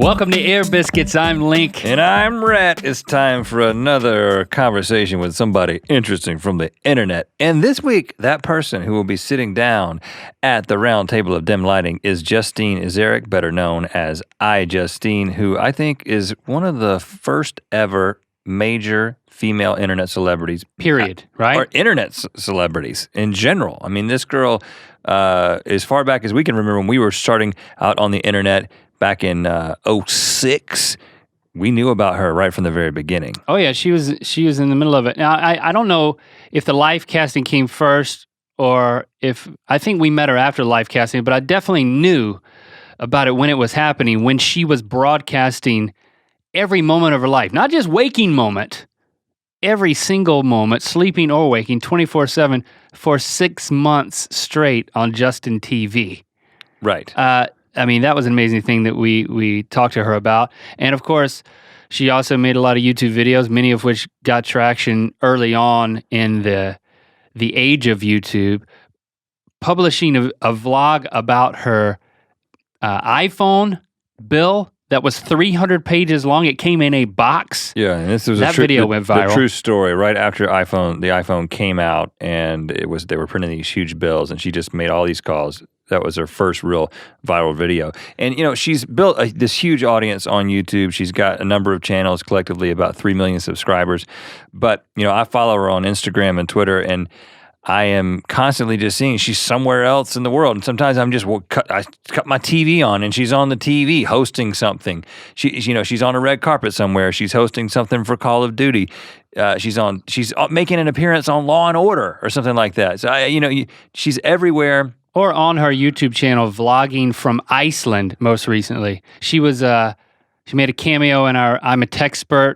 Welcome to Air Biscuits. I'm Link. And I'm Rhett. It's time for another conversation with somebody interesting from the internet. And this week, that person who will be sitting down at the round table of dim lighting is Justine Ezarik, better known as iJustine, who I think is one of the first ever major female internet celebrities. Period, right? Or internet celebrities in general. I mean, this girl, as far back as we can remember when we were starting out on the internet, back in 2006, we knew about her right from the very beginning. Oh yeah, she was in the middle of it. Now I don't know if the Lifecasting came first or if I think we met her after Lifecasting, but I definitely knew about it when it was happening, when she was broadcasting every moment of her life, not just waking moment, every single moment, sleeping or waking, 24/7 for 6 months straight on Justin TV. Right. I mean, that was an amazing thing that we talked to her about. And of course, she also made a lot of YouTube videos, many of which got traction early on in the age of YouTube, publishing a vlog about her iPhone bill that was 300 pages long. It came in a box. Yeah, and this was that video went viral. The true story, right after the iPhone came out, and they were printing these huge bills, and she just made all these calls. That was her first real viral video. And, you know, she's built this huge audience on YouTube. She's got a number of channels, collectively about 3 million subscribers. But, you know, I follow her on Instagram and Twitter, and I am constantly just seeing she's somewhere else in the world. And sometimes I cut my TV on, and she's on the TV hosting something. She's on a red carpet somewhere. She's hosting something for Call of Duty. She's making an appearance on Law and Order or something like that. So, she's everywhere. Or on her YouTube channel, vlogging from Iceland most recently. She made a cameo in our I'm a Techspert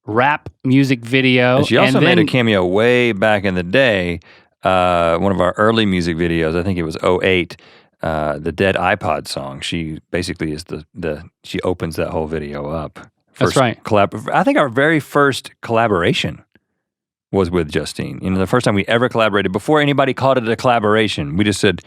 rap music video. And she also made a cameo way back in the day, one of our early music videos, I think it was 2008, the Dead iPod song. She basically is she opens that whole video up. That's right. I think our very first collaboration was with Justine. You know, the first time we ever collaborated, before anybody called it a collaboration, we just said,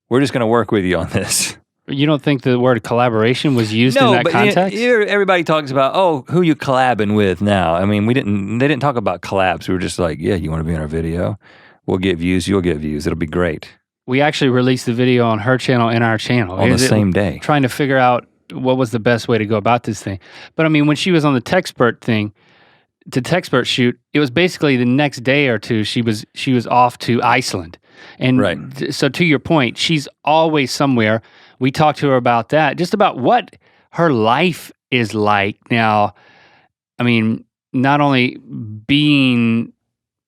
we're just gonna work with you on this. You don't think the word collaboration was used in that context? Everybody talks about, who you collabing with now. I mean, they didn't talk about collabs. We were just like, yeah, you wanna be in our video? We'll get views, you'll get views, it'll be great. We actually released the video on her channel and our channel. On the same day. Trying to figure out what was the best way to go about this thing. But I mean, when she was on the Techspert thing, the Techspert shoot, it was basically the next day or two she was off to Iceland. And right. So to your point, she's always somewhere. We talked to her about that, just about what her life is like now. I mean, not only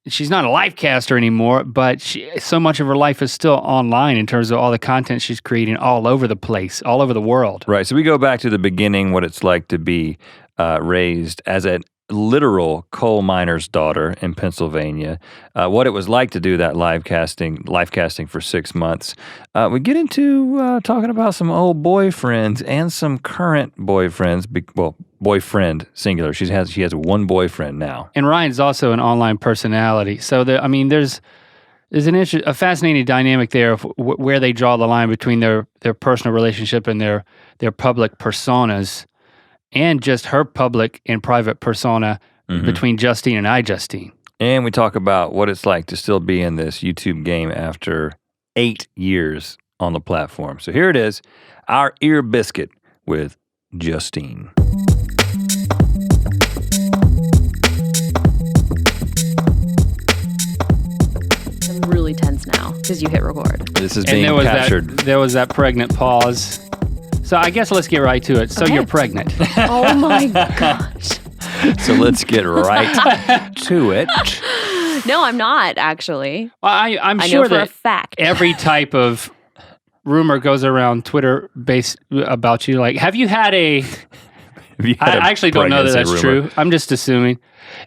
she's not a Lifecaster anymore, but so much of her life is still online in terms of all the content she's creating all over the place, all over the world. Right, so we go back to the beginning, what it's like to be raised as a literal coal miner's daughter in Pennsylvania, what it was like to do that live-casting for 6 months. We get into talking about some old boyfriends and some current boyfriends, boyfriend singular. She has one boyfriend now. And Ryan's also an online personality. So there's a fascinating dynamic there of where they draw the line between their personal relationship and their public personas, and just her public and private persona between Justine and iJustine. And we talk about what it's like to still be in this YouTube game after 8 years on the platform. So here it is, our ear biscuit with Justine. I'm really tense now because you hit record. This is being captured. There was that pregnant pause. So I guess let's get right to it. So You're pregnant. Oh my gosh. So let's get right to it. No, I'm not actually. Well, I'm sure I know for that a fact. Every type of rumor goes around Twitter based about you. Like, have you had I actually don't know that that's true. I'm just assuming.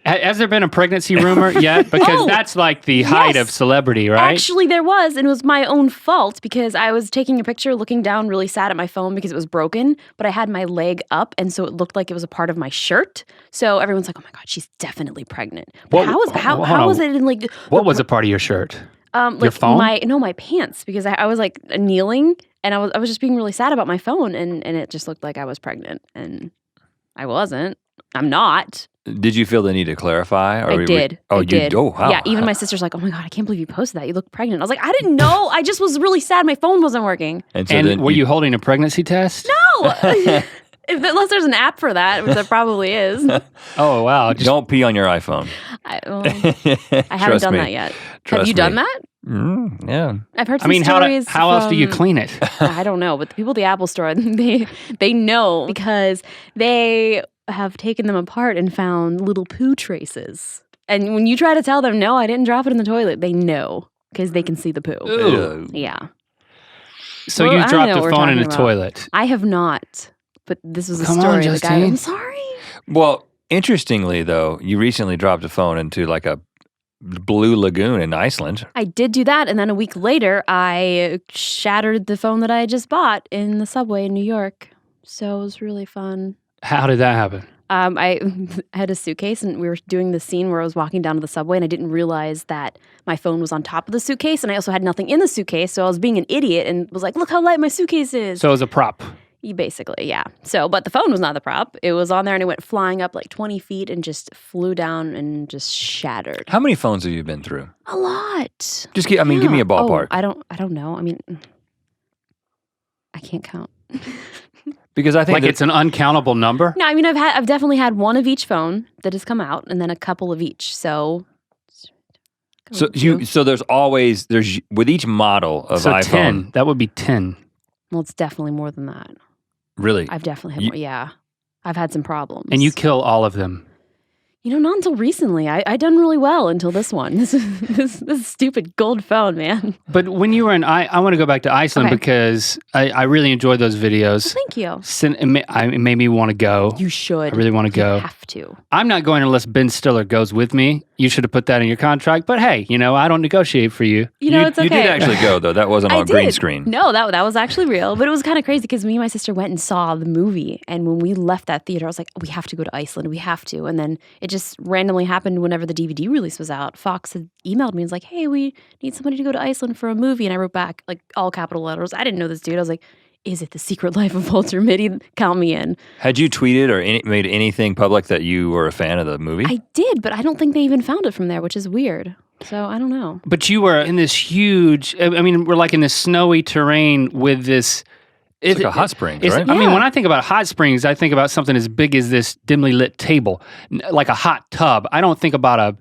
Has there been a pregnancy rumor yet? Because that's like the height of celebrity, right? Actually, there was, and it was my own fault because I was taking a picture looking down really sad at my phone because it was broken, but I had my leg up, and so it looked like it was a part of my shirt. So everyone's like, oh my God, she's definitely pregnant. But how was it in like... What was a part of your shirt? Your phone? My pants, because I was like kneeling and I was just being really sad about my phone, and it just looked like I was pregnant, and I wasn't. I'm not. Did you feel the need to clarify? Or I did. Oh, I you did. Oh, wow. Yeah, even my sister's like, "Oh my God, I can't believe you posted that. You look pregnant." I was like, "I didn't know. I just was really sad my phone wasn't working." And, so And then were you holding a pregnancy test? No! Unless there's an app for that, which there probably is. Oh, wow. Don't pee on your iPhone. I haven't done that yet. Have you done that? Yeah. I've heard I some mean, stories how else do you from- clean it? I don't know, but the people at the Apple Store, they know because they have taken them apart and found little poo traces. And when you try to tell them, no, I didn't drop it in the toilet, they know because they can see the poo. Ooh. Yeah. So Well, you I don't dropped know a what we're phone in a talking about. toilet. I have not, but this was a Come on, story. The guy, Justine. I'm sorry. Well, interestingly, though, you recently dropped a phone into like a blue lagoon in Iceland. I did do that, and then a week later, I shattered the phone that I just bought in the subway in New York. So it was really fun. How did that happen? I had a suitcase, and we were doing the scene where I was walking down to the subway, and I didn't realize that my phone was on top of the suitcase, and I also had nothing in the suitcase, so I was being an idiot and was like, "Look how light my suitcase is." So it was a prop. Basically, yeah. So, but the phone was not the prop. It was on there, and it went flying up like 20 feet and just flew down and just shattered. How many phones have you been through? A lot. Just give me a ballpark. Oh, I don't know. I mean, I can't count. Because I think Like it's an uncountable number? No, I mean I've definitely had one of each phone that has come out, and then a couple of each. So there's always with each model of So iPhone. 10. That would be 10. Well, it's definitely more than that. Really? I've definitely had more. Yeah, I've had some problems. And you kill all of them. You know, not until recently. I done really well until this one. This stupid gold phone, man. But when you were in, I want to go back to Iceland Okay. because I really enjoyed those videos. Thank you. It made me want to go. You should. I really want to go. You have to. I'm not going unless Ben Stiller goes with me. You should have put that in your contract. But hey, I don't negotiate for you. You know, it's okay. You did actually go though. That wasn't I on green did. screen. No, that was actually real. But it was kind of crazy because me and my sister went and saw the movie. And when we left that theater, I was like, we have to go to Iceland. We have to. And then it just randomly happened whenever the DVD release was out. Fox had emailed me and was like, hey, we need somebody to go to Iceland for a movie. And I wrote back like all capital letters. I didn't know this dude. I was like, is it The Secret Life of Walter Mitty? Count me in. Had you tweeted or made anything public that you were a fan of the movie? I did, but I don't think they even found it from there, which is weird. So I don't know. But you were in this huge, we're like in this snowy terrain with this. It's like a hot springs, right? I mean, Yeah. when I think about hot springs, I think about something as big as this dimly lit table, like a hot tub. I don't think about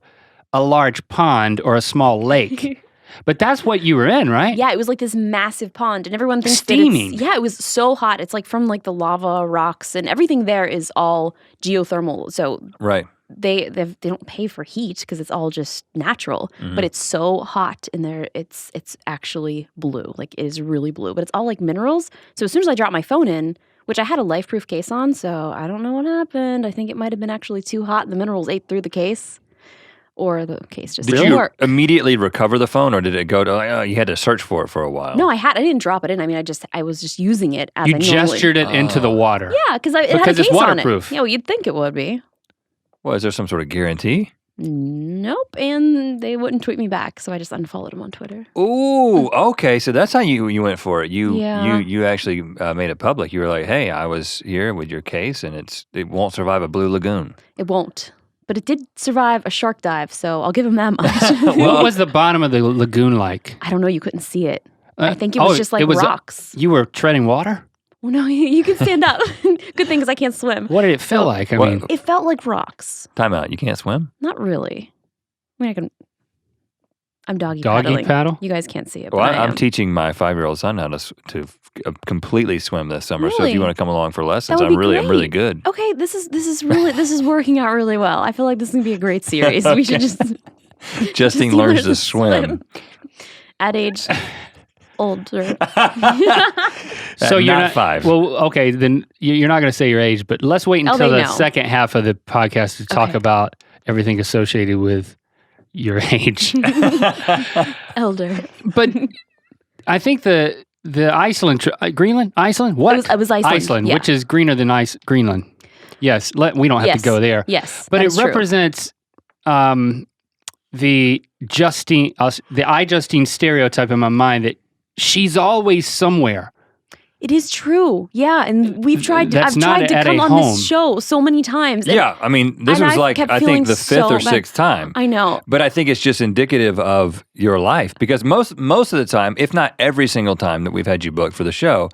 a large pond or a small lake. But that's what you were in, right? Yeah, it was like this massive pond, and everyone thinks Steaming. That yeah, it was so hot. It's like from like the lava rocks, and everything there is all geothermal. So Right. they don't pay for heat because it's all just natural. But it's so hot in there. It's actually blue. Like it is really blue. But it's all like minerals. So as soon as I dropped my phone in, which I had a life-proof case on, so I don't know what happened. I think it might have been actually too hot. The minerals ate through the case. Or the case just Did didn't you work. immediately recover the phone, or did it go to? You had to search for it for a while. No, I didn't drop it in. I mean, I was just using it as You I normally. gestured it into the water. Yeah, because it had a Because case it's on waterproof. it. Yeah, well, you'd think it would be. Well, is there some sort of guarantee? Nope, and they wouldn't tweet me back, so I just unfollowed them on Twitter. Ooh, okay. So that's how you went for it. Yeah. You actually made it public. You were like, "Hey, I was here with your case, and it won't survive a blue lagoon." It won't, but it did survive a shark dive, so I'll give him that much. What was the bottom of the lagoon like? I don't know. You couldn't see it. I think it was just like rocks. You were treading water? Well, no, you can stand up. Good thing because I can't swim. What did it feel like? I What- mean, It felt like rocks. Time out. You can't swim. Not really. I mean, I'm doggy doggy paddle? You guys can't see it. Well, but I I'm am. teaching my 5-year-old son how to completely swim this summer. So if Really? you want to come along for lessons, That would I'm be really great. good. Okay, this is working out really well. I feel like this is gonna be a great series. We should just Justine learns to swim. at age older. so you're not not 5. Well, okay, then you're not going to say your age, but let's wait until they the know. second half of the podcast to talk Okay. about everything associated with your age. Elder. But I think the Iceland, Greenland, Iceland, what? It was Iceland. Iceland, yeah. which is greener than Greenland. Yes, we don't have Yes. to go there. Yes. But that it is true. represents the iJustine stereotype in my mind that she's always somewhere. It is true. Yeah. And I've tried to come on this show so many times. Yeah. I mean, this was like, I think the fifth or sixth time. I know. But I think it's just indicative of your life because most of the time, if not every single time that we've had you booked for the show,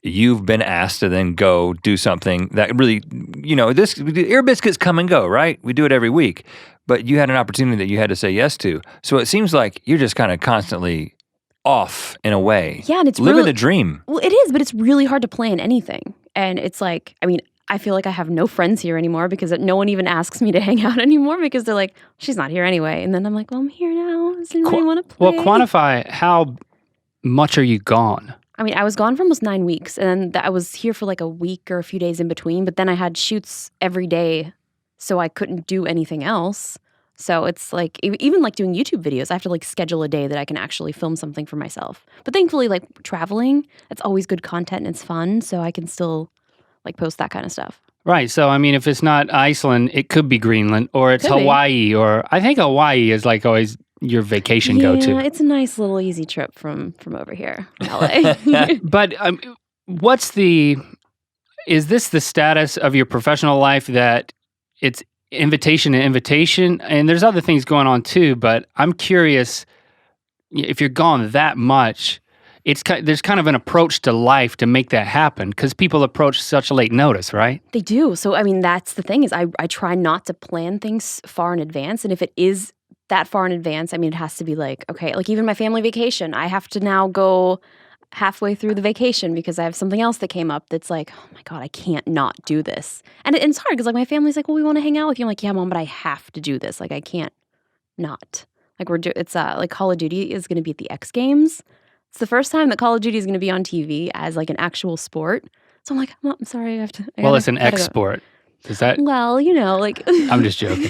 you've been asked to then go do something that really, Ear Biscuits come and go, right? We do it every week. But you had an opportunity that you had to say yes to. So it seems like you're just kind of constantly off in a way. Yeah, and it's living really, the dream. Well, it is, but it's really hard to plan anything. And it's like, I mean, I feel like I have no friends here anymore because no one even asks me to hang out anymore because they're like, she's not here anyway. And then I'm like, well, I'm here now. Does anybody want to play? Well, quantify how much are you gone? I mean, I was gone for almost 9 weeks, and I was here for like a week or a few days in between, but then I had shoots every day, so I couldn't do anything else. So it's like, even like doing YouTube videos, I have to like schedule a day that I can actually film something for myself. But thankfully, like traveling, that's always good content and it's fun, so I can still like post that kind of stuff. Right. So, I mean, if it's not Iceland, it could be Greenland or it's Hawaii, or I think Hawaii is like always your vacation go-to. Yeah, it's a nice little easy trip from over here in LA. But is this the status of your professional life that it's invitation to invitation? And there's other things going on too, but I'm curious if you're gone that much, there's kind of an approach to life to make that happen because people approach such late notice, right? They do. So, I mean, that's the thing is I try not to plan things far in advance. And if it is that far in advance, I mean, it has to be like, okay, like even my family vacation, I have to now go halfway through the vacation because I have something else that came up that's like, oh my God, I can't not do this. And it's hard because like my family's like, well, we want to hang out with you. I'm like, yeah, Mom, but I have to do this. Like I can't not. Like it's like Call of Duty is going to be at the X Games. It's the first time that Call of Duty is going to be on TV as like an actual sport. So I'm like, Mom, I'm sorry, I have to. Well, it's an X sport. Is that? Well, like. I'm just joking.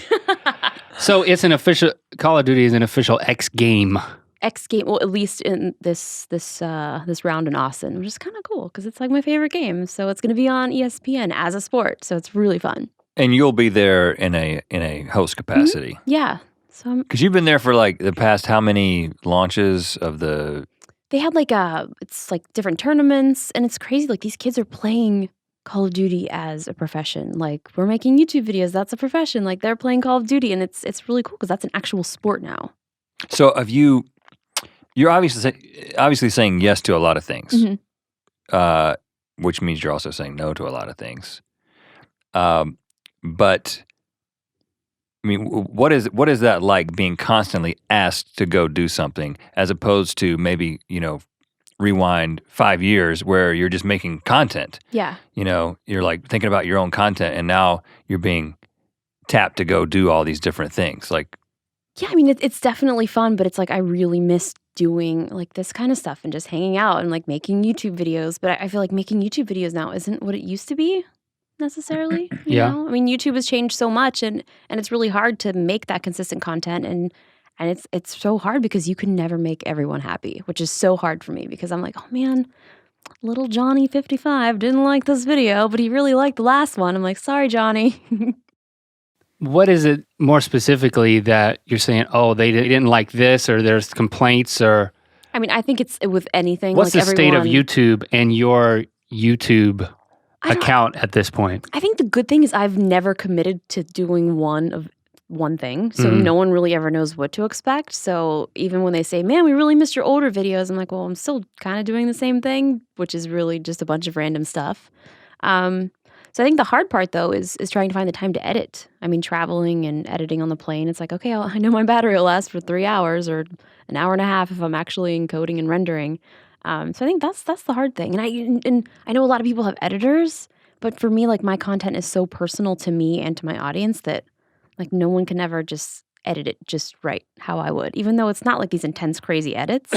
So it's an official, Call of Duty is an official X game. X game, well, at least in this round in Austin, which is kind of cool because it's like my favorite game. So it's going to be on ESPN as a sport. So it's really fun. And you'll be there in a host capacity. Mm-hmm. Yeah. So because you've been there for like the past how many launches of the? They had like it's like different tournaments, and it's crazy. Like these kids are playing Call of Duty as a profession. Like we're making YouTube videos, that's a profession. Like they're playing Call of Duty, and it's really cool because that's an actual sport now. So you're obviously saying yes to a lot of things, which means you're also saying no to a lot of things. But I mean, what is that like being constantly asked to go do something as opposed to maybe, rewind 5 years where you're just making content. Yeah. You're like thinking about your own content and now you're being tapped to go do all these different things. Like, yeah, I mean, it's definitely fun, but it's like I really miss doing like this kind of stuff and just hanging out and like making YouTube videos. But I feel like making YouTube videos now isn't what it used to be necessarily. You know? I mean, YouTube has changed so much and it's really hard to make that consistent content and it's so hard because you can never make everyone happy, which is so hard for me because I'm like, oh man, little Johnny 55 didn't like this video, but he really liked the last one. I'm like, sorry, Johnny. What is it more specifically that you're saying, oh, they didn't like this or there's complaints or? I mean, I think it's with anything. What's like the state of YouTube and your YouTube account at this point? I think the good thing is I've never committed to doing one thing. So no one really ever knows what to expect. So even when they say, man, we really missed your older videos, I'm like, well, I'm still kind of doing the same thing, which is really just a bunch of random stuff. So I think the hard part, though, is trying to find the time to edit. I mean, traveling and editing on the plane, it's like, okay, I know my battery will last for 3 hours or an hour and a half if I'm actually encoding and rendering. So I think that's the hard thing. And I know a lot of people have editors, but for me, like my content is so personal to me and to my audience that like no one can ever just edit it just right how I would. Even though it's not like these intense, crazy edits,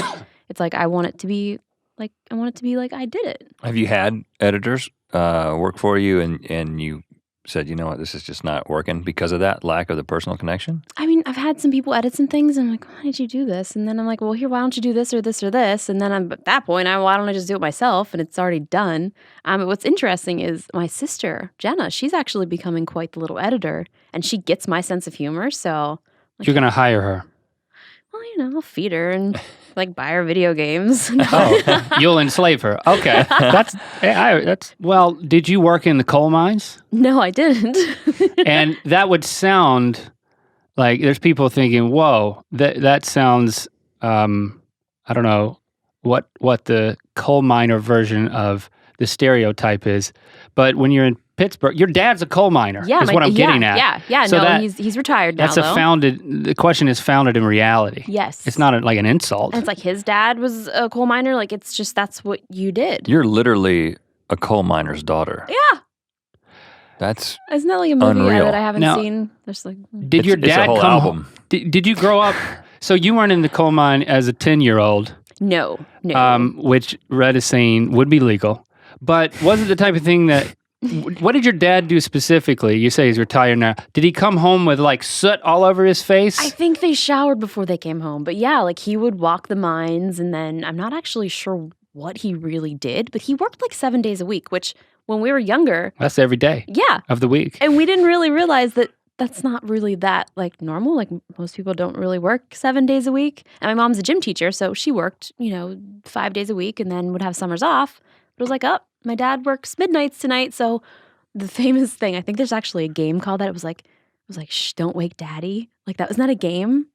it's like I want it to be like I did it. Have you had editors work for you and you said, you know what, this is just not working because of that lack of the personal connection? I mean, I've had some people edit some things and I'm like, why did you do this? And then I'm like, well, here, why don't you do this or this or this? And then at that point, why don't I just do it myself? And it's already done. But what's interesting is my sister, Jenna, she's actually becoming quite the little editor and she gets my sense of humor. So You're going to hire her. Well, I'll feed her and like buy her video games. Oh, you'll enslave her. Okay. Well, did you work in the coal mines? No, I didn't. And that would sound like there's people thinking, whoa, that sounds, I don't know what the coal miner version of the stereotype is. But when you're in Pittsburgh, your dad's a coal miner. Yeah, is what I'm getting at. Yeah. So No, he's retired now. The question is founded in reality. Yes, it's not like an insult. And it's like his dad was a coal miner. Like it's just that's what you did. You're literally a coal miner's daughter. Yeah, isn't that like a movie unreal. that I haven't seen? There's like, did your dad it's a whole come album. Did you grow up? So you weren't in the coal mine as a 10-year-old. No. Which Rhett is saying would be legal, but was it the type of thing that? What did your dad do specifically? You say he's retired now. Did he come home with like soot all over his face? I think they showered before they came home. But yeah, like he would walk the mines and then I'm not actually sure what he really did, but he worked like 7 days a week, which when we were younger. That's every day. Yeah. Of the week. And we didn't really realize that that's not really that like normal. Like most people don't really work 7 days a week. And my mom's a gym teacher, so she worked, 5 days a week and then would have summers off. But it was like, my dad works midnights tonight, so the famous thing, I think there's actually a game called that. It was like, shh, don't wake daddy. Like that was not a game.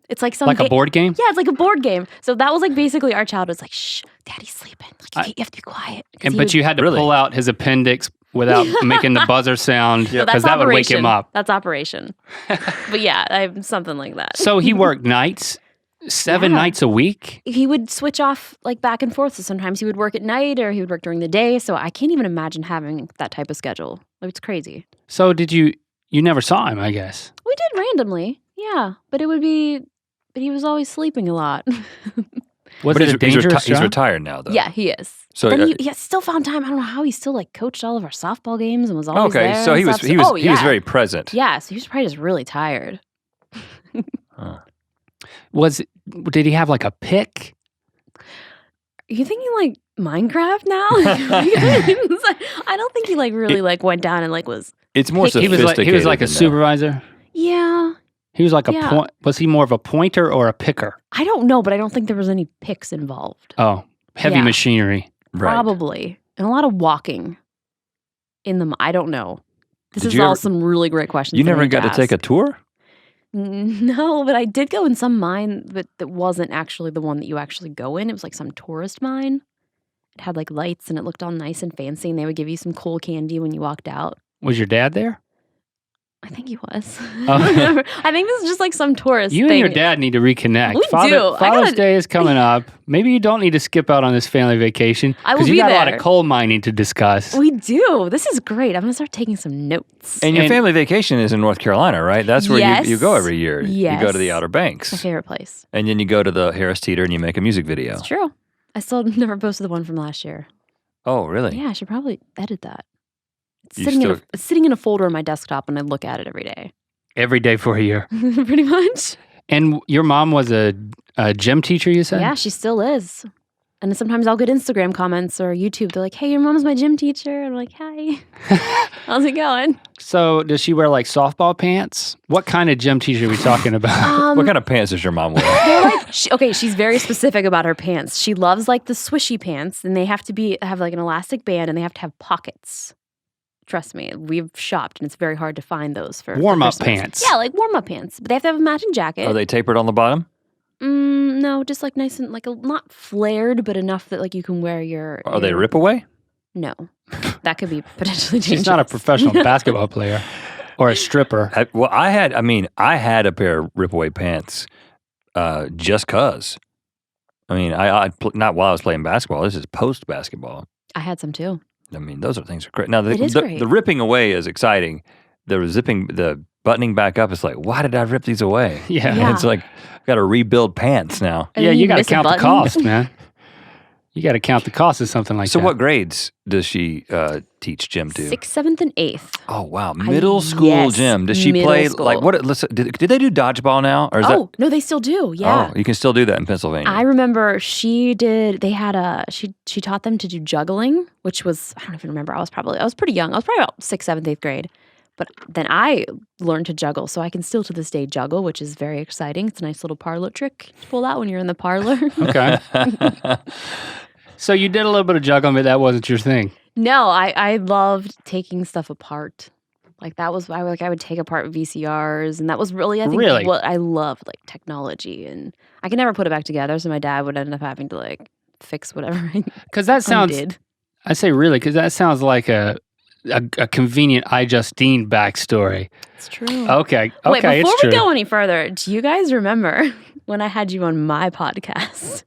It's like some a board game? Yeah, it's like a board game. So that was like basically our childhood. It's like, shh, daddy's sleeping. Like you have to be quiet. But you had to pull out his appendix without making the buzzer sound because that would wake him up. That's operation. But yeah, I'm something like that. So he worked nights? 7 nights a week? He would switch off like back and forth. So sometimes he would work at night or he would work during the day. So I can't even imagine having that type of schedule. Like, it's crazy. So you never saw him, I guess? We did randomly. Yeah. But he was always sleeping a lot. Was it a dangerous he's job? retired now, though. Yeah, he is. So then he still found time. I don't know how he still like coached all of our softball games and was always there. Okay, so he was very present. Yeah, so he was probably just really tired. Did he have like a pick? Are you thinking like Minecraft now? I don't think he like really like went down and like was. It's more sophisticated. He was like a supervisor. Yeah. He was like a point. Was he more of a pointer or a picker? I don't know, but I don't think there was any picks involved. Oh, heavy machinery. Right. Probably, and a lot of walking. I don't know. This is all some really great questions. You never got to take a tour? No, but I did go in some mine, but that wasn't actually the one that you actually go in. It was like some tourist mine. It had like lights and it looked all nice and fancy, and they would give you some cool candy when you walked out. Was your dad there? I think he was. Oh. I think this is just like some tourist You thing. and your dad need to reconnect. We do. Father's Day is coming up. Maybe you don't need to skip out on this family vacation. I will Because be you got there. a lot of coal mining to discuss. We do. This is great. I'm going to start taking some notes. And your family vacation is in North Carolina, right? That's where you go every year. Yes. You go to the Outer Banks. My favorite place. And then you go to the Harris Teeter and you make a music video. It's true. I still never posted the one from last year. Oh, really? Yeah, I should probably edit that. It's You sitting in a folder on my desktop and I look at it every day. Every day for a year. Pretty much. And your mom was a gym teacher, you said? Yeah, she still is. And sometimes I'll get Instagram comments or YouTube. They're like, hey, your mom's my gym teacher. I'm like, hi. How's it going? So does she wear like softball pants? What kind of gym teacher are we talking about? What kind of pants does your mom wear? They're like, she's very specific about her pants. She loves like the swishy pants, and they have to have like an elastic band, and they have to have pockets. Trust me, we've shopped, and it's very hard to find those for warm-up Christmas. pants. Yeah, like warm-up pants. But they have to have a matching jacket. Are they tapered on the bottom? No, just like nice and like not flared, but enough that like you can wear your. Are they rip away? No, that could be potentially dangerous. She's not a professional basketball player or a stripper. I had a pair of rip away pants, just cause. I mean, not while I was playing basketball. This is post basketball. I had some too. I mean, those are things are great. Now, great. the ripping away is exciting. The buttoning back up is like, why did I rip these away? Yeah. It's like, got to rebuild pants now. And Yeah, then you got to miss a count the button. cost, man. You got to count the cost of something like So that. what grades does she teach gym to? 6th, 7th, and 8th. Oh, wow. Middle school yes, gym. Does she middle play, school. like, did they do dodgeball now? Or is No, they still do. Yeah. Oh, you can still do that in Pennsylvania. I remember she taught them to do juggling, which was, I don't even remember. I was pretty young. I was probably about 6th, 7th, 8th grade. But then I learned to juggle, so I can still to this day juggle, which is very exciting. It's a nice little parlor trick to pull out when you're in the parlor. Okay. So you did a little bit of juggling, but that wasn't your thing. No, I loved taking stuff apart. Like that was I would take apart VCRs, and that was really I think Really? what I loved, like technology, and I could never put it back together. So my dad would end up having to like fix whatever Because that sounds. did. I say really, because that sounds like a convenient iJustine backstory. It's true. Okay. Wait, Okay. before It's we true. go any further, do you guys remember when I had you on my podcast?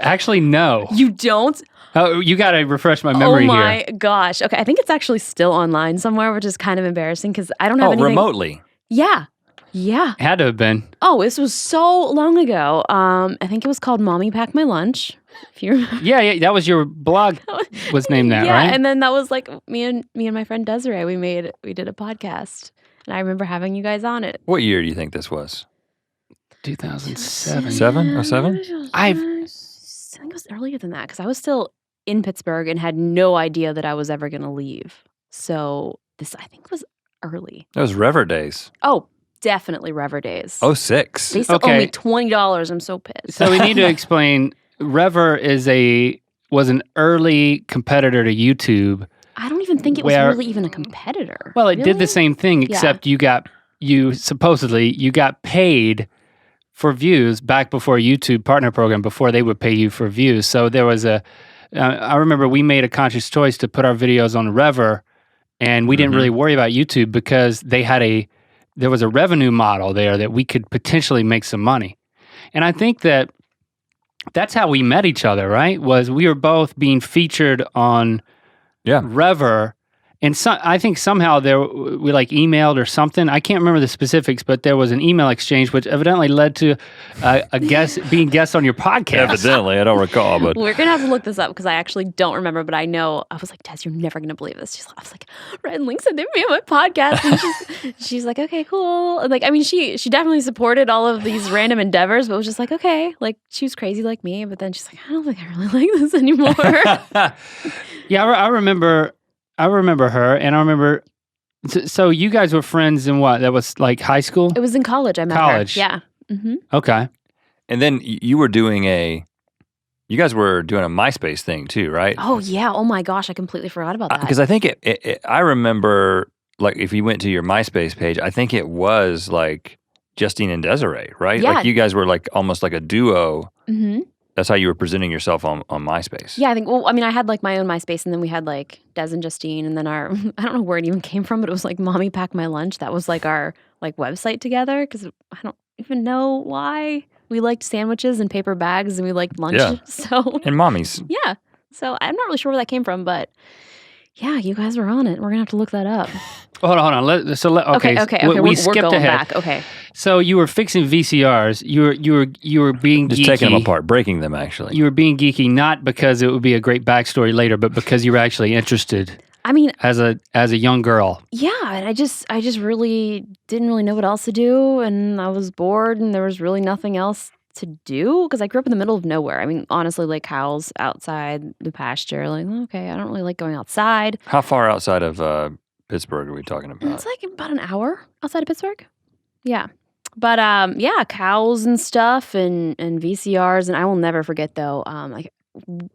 Actually, no. You don't? Oh, you got to refresh my memory Oh my here. gosh. Okay, I think it's actually still online somewhere, which is kind of embarrassing because I don't have anything. remotely. Yeah. Yeah. Had to have been. Oh, this was so long ago. I think it was called Mommy Pack My Lunch. If you remember. Yeah. That was your blog. Was named that, yeah, right? and then that was like me and my friend Desiree. We did a podcast, and I remember having you guys on it. What year do you think this was? 2007. 7 or 7? I think it was earlier than that because I was still in Pittsburgh and had no idea that I was ever going to leave. So this, I think, was early. That was Rever days. Oh, definitely Rever days. 06. They still owe Okay. me $20. I'm so pissed. So we need to explain. Rever was an early competitor to YouTube. I don't even think it was Where- really even a competitor. Well, it did Really? the same thing, except you got paid for views back before YouTube partner program, before they would pay you for views. So there was I remember we made a conscious choice to put our videos on Rever, and we didn't really worry about YouTube because there was a revenue model there that we could potentially make some money. And I think that's how we met each other, right? Was we were both being featured on Rever, and I think somehow we like emailed or something. I can't remember the specifics, but there was an email exchange which evidently led to being guest on your podcast. Evidently, I don't recall, but We're going to have to look this up because I actually don't remember, but I know, I was like, Des, you're never going to believe this. I was like, Rhett Link said they'd be on my podcast. And she's like, okay, cool. And like, I mean, she definitely supported all of these random endeavors, but was just like, okay. Like, she was crazy like me, but then she's like, I don't think I really like this anymore. Yeah, I remember her, and I remember. So you guys were friends in what? That was like high school? It was in college I met College. her. Yeah. Mm-hmm. Okay. and then you were doing you guys were doing a MySpace thing too, right? Oh, yeah. Oh, my gosh. I completely forgot about that. Because I think I remember, like, if you went to your MySpace page, I think it was like Justine and Desiree, right? Yeah. Like you guys were like almost like a duo. Mm-hmm. That's how you were presenting yourself on MySpace. Yeah, I think, well, I mean, I had like my own MySpace, and then we had like Des and Justine, and then our, I don't know where it even came from, but it was like Mommy Pack My Lunch. That was like our like website together, because I don't even know why. We liked sandwiches and paper bags, and we liked lunch. Yeah. So, And mommies. yeah. So I'm not really sure where that came from, but yeah, you guys were on it. We're going to have to look that up. Hold on. Okay. Okay. We We're skipped going ahead. back. Okay. So you were fixing VCRs. You were being Just geeky. taking them apart, breaking them actually. You were being geeky, not because it would be a great backstory later, but because you were actually interested I mean, as a young girl. yeah, and I just really didn't really know what else to do, and I was bored, and there was really nothing else to do because I grew up in the middle of nowhere. I mean, honestly, like cows outside the pasture. Like, okay, I don't really like going outside. How far outside of Pittsburgh are we talking about? It's like about an hour outside of Pittsburgh. Yeah. But yeah, cows and stuff and VCRs, and I will never forget though. Like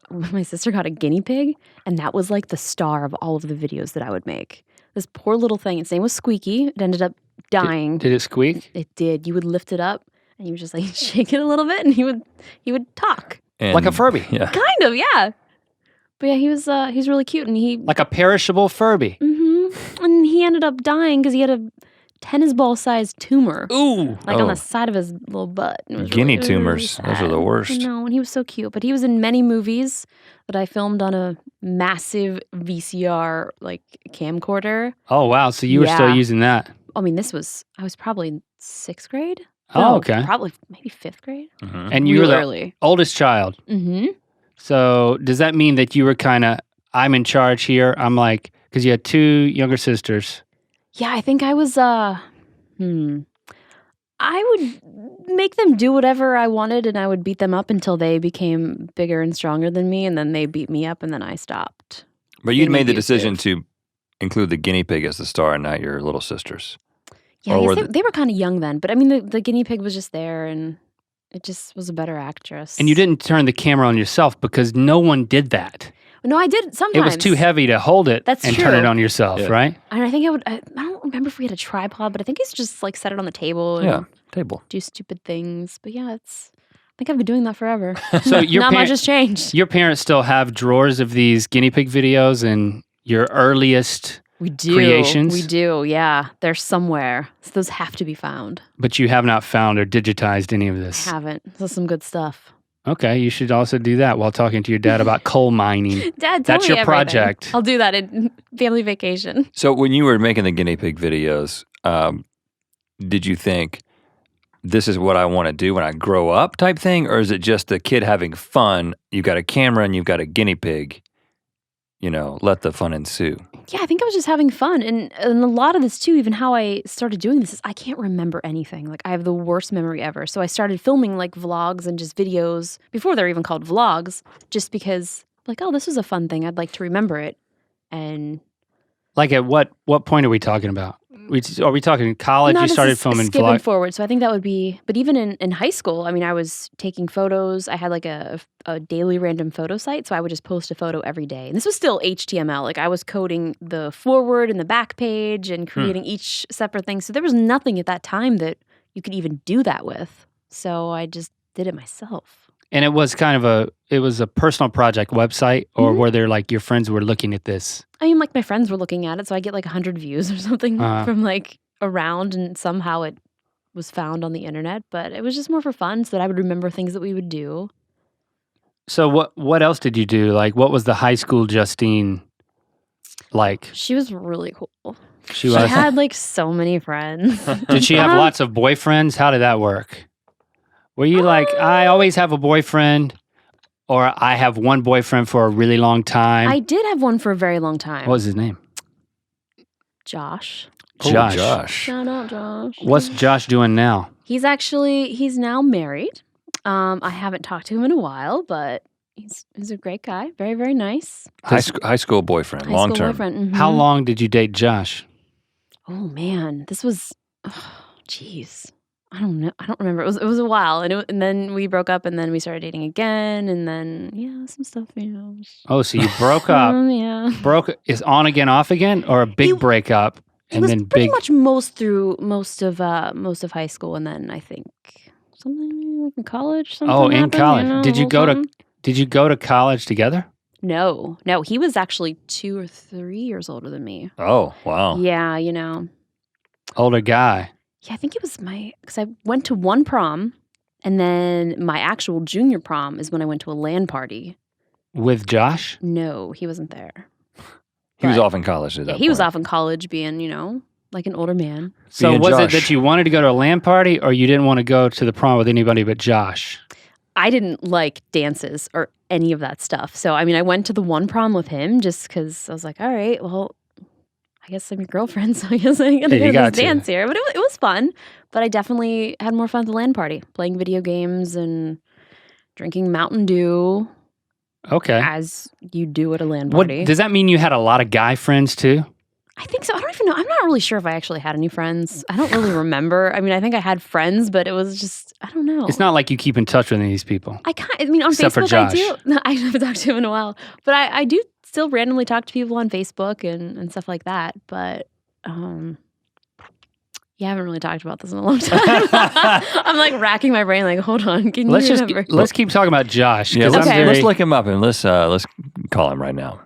my sister got a guinea pig, and that was like the star of all of the videos that I would make. This poor little thing. Its name was Squeaky. It ended up dying. Did it squeak? It did. You would lift it up, and you would just like shake it a little bit, and he would talk. And- Like a Furby. Yeah. Kind of, yeah. But yeah, he's really cute, and he Like a perishable Furby. and he ended up dying because he had a tennis ball sized tumor. Ooh. Like on Oh. the side of his little butt. It was Guinea it was tumors. Those are the sad. worst. I know, and he was so cute. But he was in many movies that I filmed on a massive VCR like camcorder. Oh, wow. So you were still Yeah. using that. I mean, I was probably in 6th grade. Oh, No, okay. Probably maybe 5th grade. Mhm. And you were Real the early. oldest child. Mm-hmm. So does that mean that you were kind of, I'm in charge here? I'm like, because you had 2 younger sisters. Yeah, I think I was, I would make them do whatever I wanted, and I would beat them up until they became bigger and stronger than me, and then they beat me up, and then I stopped. But you'd Being made the abusive. decision to include the guinea pig as the star and not your little sisters? Yeah, Or I were guess they were kind of young then, but I mean, the guinea pig was just there, and it just was a better actress. And you didn't turn the camera on yourself because no one did that. No, I did sometimes. It was too heavy to hold it That's and true. turn it on yourself, Yeah. right? And I think I don't remember if we had a tripod, but I think it's just like set it on the table and Yeah, table. do stupid things. But yeah, I think I've been doing that forever. So your Not much parent- has changed. Your parents still have drawers of these guinea pig videos and your earliest, We do. creations? We do, yeah. They're somewhere. So those have to be found. but you have not found or digitized any of this. Haven't. This is some good stuff. Okay, you should also do that while talking to your dad about coal mining. Dad, tell That's me your everything. project. I'll do that in family vacation. So when you were making the guinea pig videos, did you think this is what I want to do when I grow up type thing? Or is it just a kid having fun? You've got a camera and you've got a guinea pig, let the fun ensue. Yeah, I think I was just having fun. And a lot of this too, even how I started doing this is I can't remember anything. Like I have the worst memory ever. So I started filming like vlogs and just videos before they're even called vlogs, just because like, oh, this was a fun thing. I'd like to remember it. And Like at what point are we talking about? Are we talking college? no, You this started is filming skipping vlog. forward. So I think that would be, but even in high school, I mean, I was taking photos. I had like a daily random photo site. So I would just post a photo every day. And this was still HTML. Like I was coding the forward and the back page and creating each separate thing. So there was nothing at that time that you could even do that with. So I just did it myself. And it was kind of a personal project website, or were there like your friends were looking at this? I mean, like my friends were looking at it. So I get like 100 views or something from like around, and somehow it was found on the internet. But it was just more for fun so that I would remember things that we would do. So what else did you do? Like what was the high school Justine like? She was really cool. She She was. had like so many friends. Did she have lots of boyfriends? How did that work? Were you like, I always have a boyfriend, or I have one boyfriend for a really long time? I did have one for a very long time. What was his name? Josh. Josh. Josh. Shout out, Josh. What's Josh doing now? He's now married. I haven't talked to him in a while, but he's a great guy. Very, very nice. High school boyfriend, High long school term. boyfriend. How mhm. long did you date Josh? Oh man, this was, jeez. I don't know. I don't remember. It was a while, and then we broke up, and then we started dating again, and then some stuff. Oh, so you broke up. Yeah. Is on again, off again, or a big It- breakup, It and was then pretty big. much most of high school, and then I think something like in college. Something Oh, in happened, college. Did you little go to something. Did you go to college together? No. He was actually 2 or 3 years older than me. Oh, wow. Yeah, Older guy. Yeah, I think it was because I went to one prom, and then my actual junior prom is when I went to a LAN party. With Josh? No, he wasn't there. He was But- off in college at that He was point. off in college being, like an older man. So Being was it Josh. that you wanted to go to a LAN party, or you didn't want to go to the prom with anybody but Josh? I didn't like dances or any of that stuff. So, I mean, I went to the one prom with him just because I was like, all right, well, I guess I'm your girlfriend, so I guess I'm going to Yeah, you go to got this to. dance here. But it was fun. But I definitely had more fun at the LAN party, playing video games and drinking Mountain Dew, Okay. as you do at a LAN What party. does that mean? You had a lot of guy friends too? I think so. I don't even know. I'm not really sure if I actually had any friends. I don't really remember. I mean, I think I had friends, but it was just, I don't know. It's not like you keep in touch with any of these people. I mean, on Except for Facebook, I Josh. do. I haven't talked to him in a while, but I do still randomly talk to people on Facebook and stuff like that. But yeah, I haven't really talked about this in a long time. I'm like racking my brain, like, hold on, can Let's you just remember? let's keep talking about Josh. Yeah, 'cause let's, I'm Okay. very- let's look him up and let's call him right now.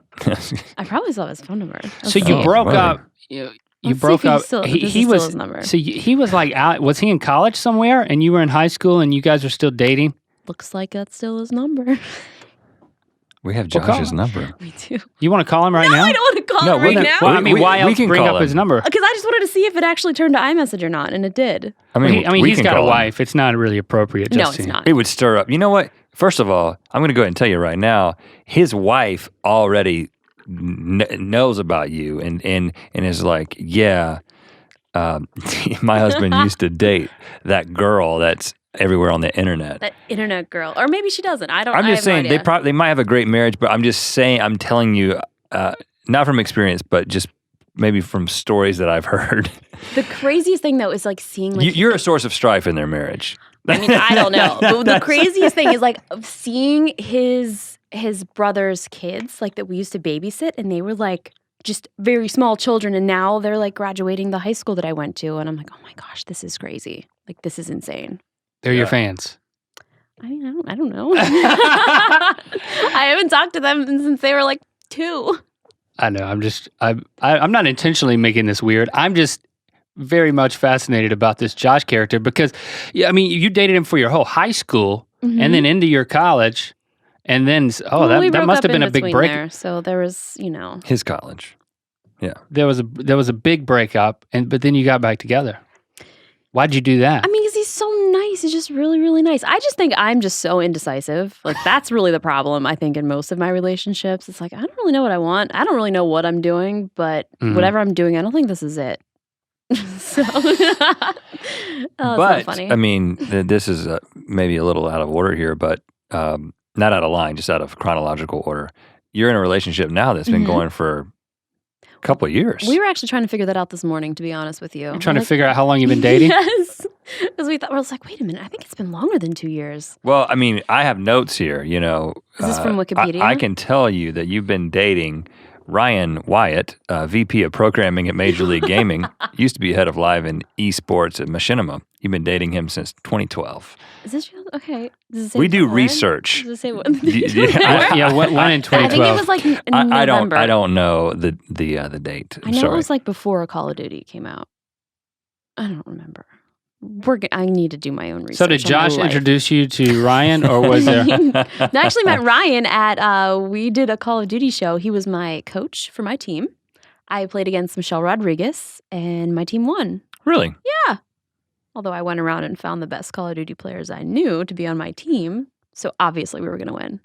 I probably still have his phone number. Let's So you see. broke Right. up. You Let's see broke if he up. still- if he this is still was his number. so he was like out. Was he in college somewhere, and you were in high school, and you guys were still dating? Looks like that's still his number. We have Well, call Josh's him. number. Me too. You want to call him right No, now? I don't want to call No, him we- right now. Well, I mean, We- why we else can bring call up his him. number? Because I just wanted to see if it actually turned to iMessage or not, and it did. I I mean, mean, we he's can got a call him. wife. It's not really appropriate. No, Justine. it's not. It would stir up. You know what? First of all, I'm going to go ahead and tell you right now, his wife already knows about you and is like, yeah, my husband used to date that girl that's everywhere on the internet. That internet girl, or maybe she doesn't. I don't. I'm I just have no saying idea. they might have a great marriage, but I'm just saying, I'm telling you, not from experience, but just maybe from stories that I've heard. The craziest thing though is like seeing like You're a source of strife in their marriage. I mean, I don't know. But the craziest thing is like seeing his brother's kids, like that we used to babysit, and they were like just very small children, and now they're like graduating the high school that I went to, and I'm like, oh my gosh, this is crazy. Like this is insane. They're your fans. I mean, I don't know. I haven't talked to them since they were like 2. I know. I'm not intentionally making this weird. I'm just very much fascinated about this Josh character because, yeah, I mean, you dated him for your whole high school and then into your college, and then that must have been a big break. There, so there was, His college. Yeah. There was a big breakup, but then you got back together. Why'd you do that? I mean, because he's so nice. He's just really, really nice. I just think I'm just so indecisive. Like, that's really the problem, I think, in most of my relationships. It's like, I don't really know what I want. I don't really know what I'm doing, but whatever I'm doing, I don't think this is it. So, but, funny. I mean, this is maybe a little out of order here, but not out of line, just out of chronological order. You're in a relationship now that's been going for couple of years. We were actually trying to figure that out this morning, to be honest with you. You're trying to figure out how long you've been dating? Yes. Because I was like, wait a minute, I think it's been longer than 2 years. Well, I mean, I have notes here, Is this from Wikipedia? I can tell you that you've been dating Ryan Wyatt, VP of Programming at Major League Gaming, used to be head of live and esports at Machinima. You've been dating him since 2012. Is this real? Okay. Does it say we do when? research. Does it say when? When in 2012? I think it was like in November. I don't know the date. I know Sorry. it was like before Call of Duty came out. I don't remember. I need to do my own research. So did Josh introduce you to Ryan, or was there? I actually met Ryan at, we did a Call of Duty show. He was my coach for my team. I played against Michelle Rodriguez, and my team won. Really? Yeah. Although I went around and found the best Call of Duty players I knew to be on my team. So obviously we were going to win.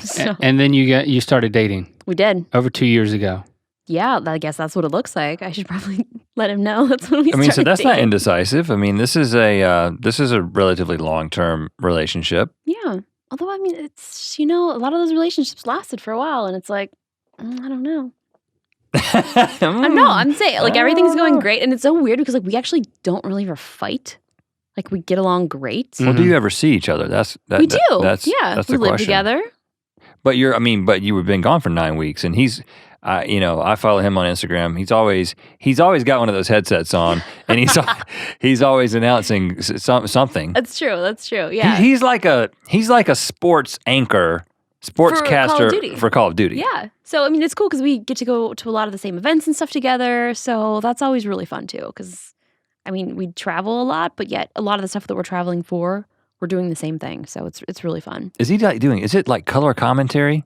So, and then you started dating. We did. Over 2 years ago. Yeah, I guess that's what it looks like. I should probably let him know. That's when we started so that's dating. not indecisive. I mean, this is a relatively long-term relationship. Yeah. Although, I mean, it's, a lot of those relationships lasted for a while, and it's like, I don't know. I'm saying, like, everything's going great, and it's so weird because, like, we actually don't really ever fight. Like, we get along great. Well, do you ever see each other? We do. That's we the live question. together. But you've been gone for 9 weeks, and he's, I follow him on Instagram. He's always got one of those headsets on, and he's always announcing something. That's true. Yeah. He's like a sports anchor, sportscaster for Call of Duty. Yeah. So I mean, it's cool because we get to go to a lot of the same events and stuff together. So that's always really fun too. Because I mean, we travel a lot, but yet a lot of the stuff that we're traveling for, we're doing the same thing. So it's really fun. Is it like color commentary?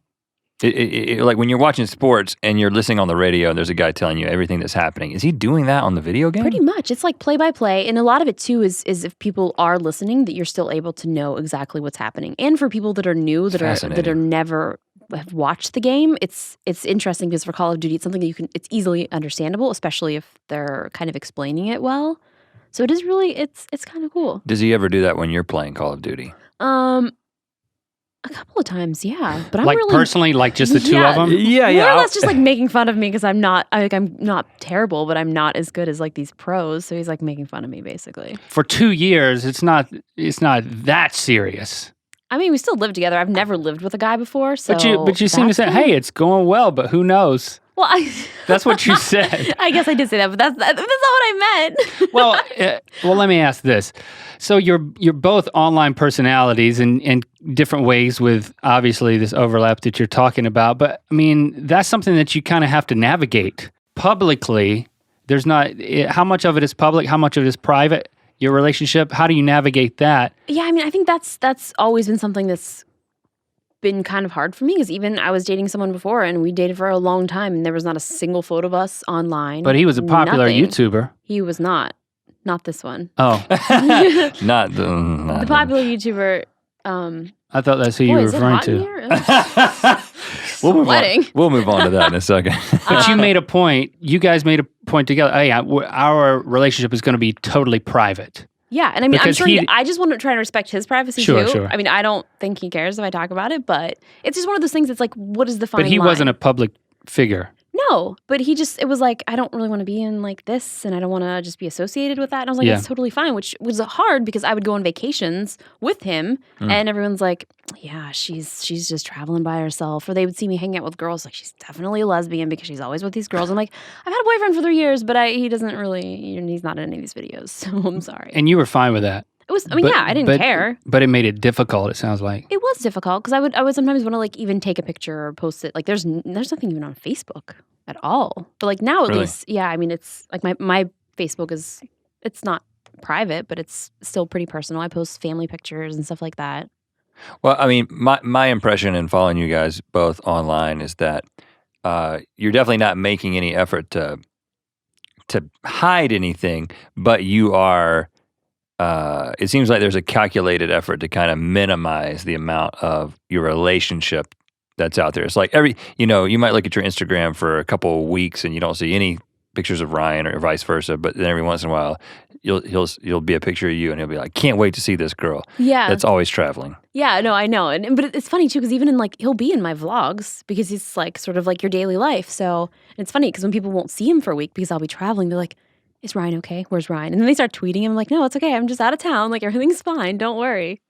Like when you're watching sports and you're listening on the radio and there's a guy telling you everything that's happening, is he doing that on the video game? Pretty much. It's like play by play. And a lot of it too is if people are listening, that you're still able to know exactly what's happening. And for people that are new, that are never have watched the game, it's interesting because for Call of Duty, it's something that it's easily understandable, especially if they're kind of explaining it well. So it is really, it's kind of cool. Does he ever do that when you're playing Call of Duty? A couple of times, yeah. But I'm like really, personally, like just the two of them. Yeah. More or less, just like making fun of me because I'm not terrible, but I'm not as good as like these pros. So he's like making fun of me basically. For 2 years, it's not that serious. I mean, we still live together. I've never lived with a guy before, so. But you seem to say, "Hey, it's going well," but who knows? Well, that's what you said. I guess I did say that, but that's not what I meant. well, let me ask this. So you're both online personalities in different ways with obviously this overlap that you're talking about. But I mean, that's something that you kind of have to navigate publicly. There's not how much of it is public, how much of it is private. Your relationship, how do you navigate that? Yeah, I mean, I think that's always been something that's been kind of hard for me because even I was dating someone before and we dated for a long time and there was not a single photo of us online. But he was a popular YouTuber. He was not this one. Oh, not the popular YouTuber. I thought that's who you were referring to. We'll move on to that in a second. But you guys made a point together. Hey, our relationship is going to be totally private. Yeah, and I mean, I'm sure I just want to try and respect his privacy too. Sure. I mean, I don't think he cares if I talk about it, but it's just one of those things that's like, what is the fine line? But he wasn't a public figure. No, but it was like, I don't really want to be in like this and I don't want to just be associated with that. And I was like, Yeah. it's totally fine, which was hard because I would go on vacations with him and everyone's like, yeah, she's just traveling by herself. Or they would see me hanging out with girls, like she's definitely a lesbian because she's always with these girls. I'm like, I've had a boyfriend for 3 years, but he doesn't really, he's not in any of these videos. So I'm sorry. And you were fine with that. It was, I mean, yeah, I didn't care. But it made it difficult, it sounds like. It was difficult because I would sometimes want to like even take a picture or post it. Like there's nothing even on Facebook at all. But like now at Really? least, yeah, I mean it's like my Facebook it's not private, but it's still pretty personal. I post family pictures and stuff like that. Well, I mean, my impression in following you guys both online is that you're definitely not making any effort to hide anything, but you are. It seems like there's a calculated effort to kind of minimize the amount of your relationship that's out there. It's like you might look at your Instagram for a couple of weeks and you don't see any pictures of Ryan or vice versa, but then every once in a while you'll be a picture of you and he'll be like, can't wait to see this girl. Yeah. That's always traveling. Yeah, no, I know. But it's funny too, because even in like, he'll be in my vlogs because he's like sort of like your daily life. So and it's funny because when people won't see him for a week because I'll be traveling, they're like, is Ryan okay? Where's Ryan? And then they start tweeting him. I'm like, no, it's okay. I'm just out of town. Like everything's fine. Don't worry.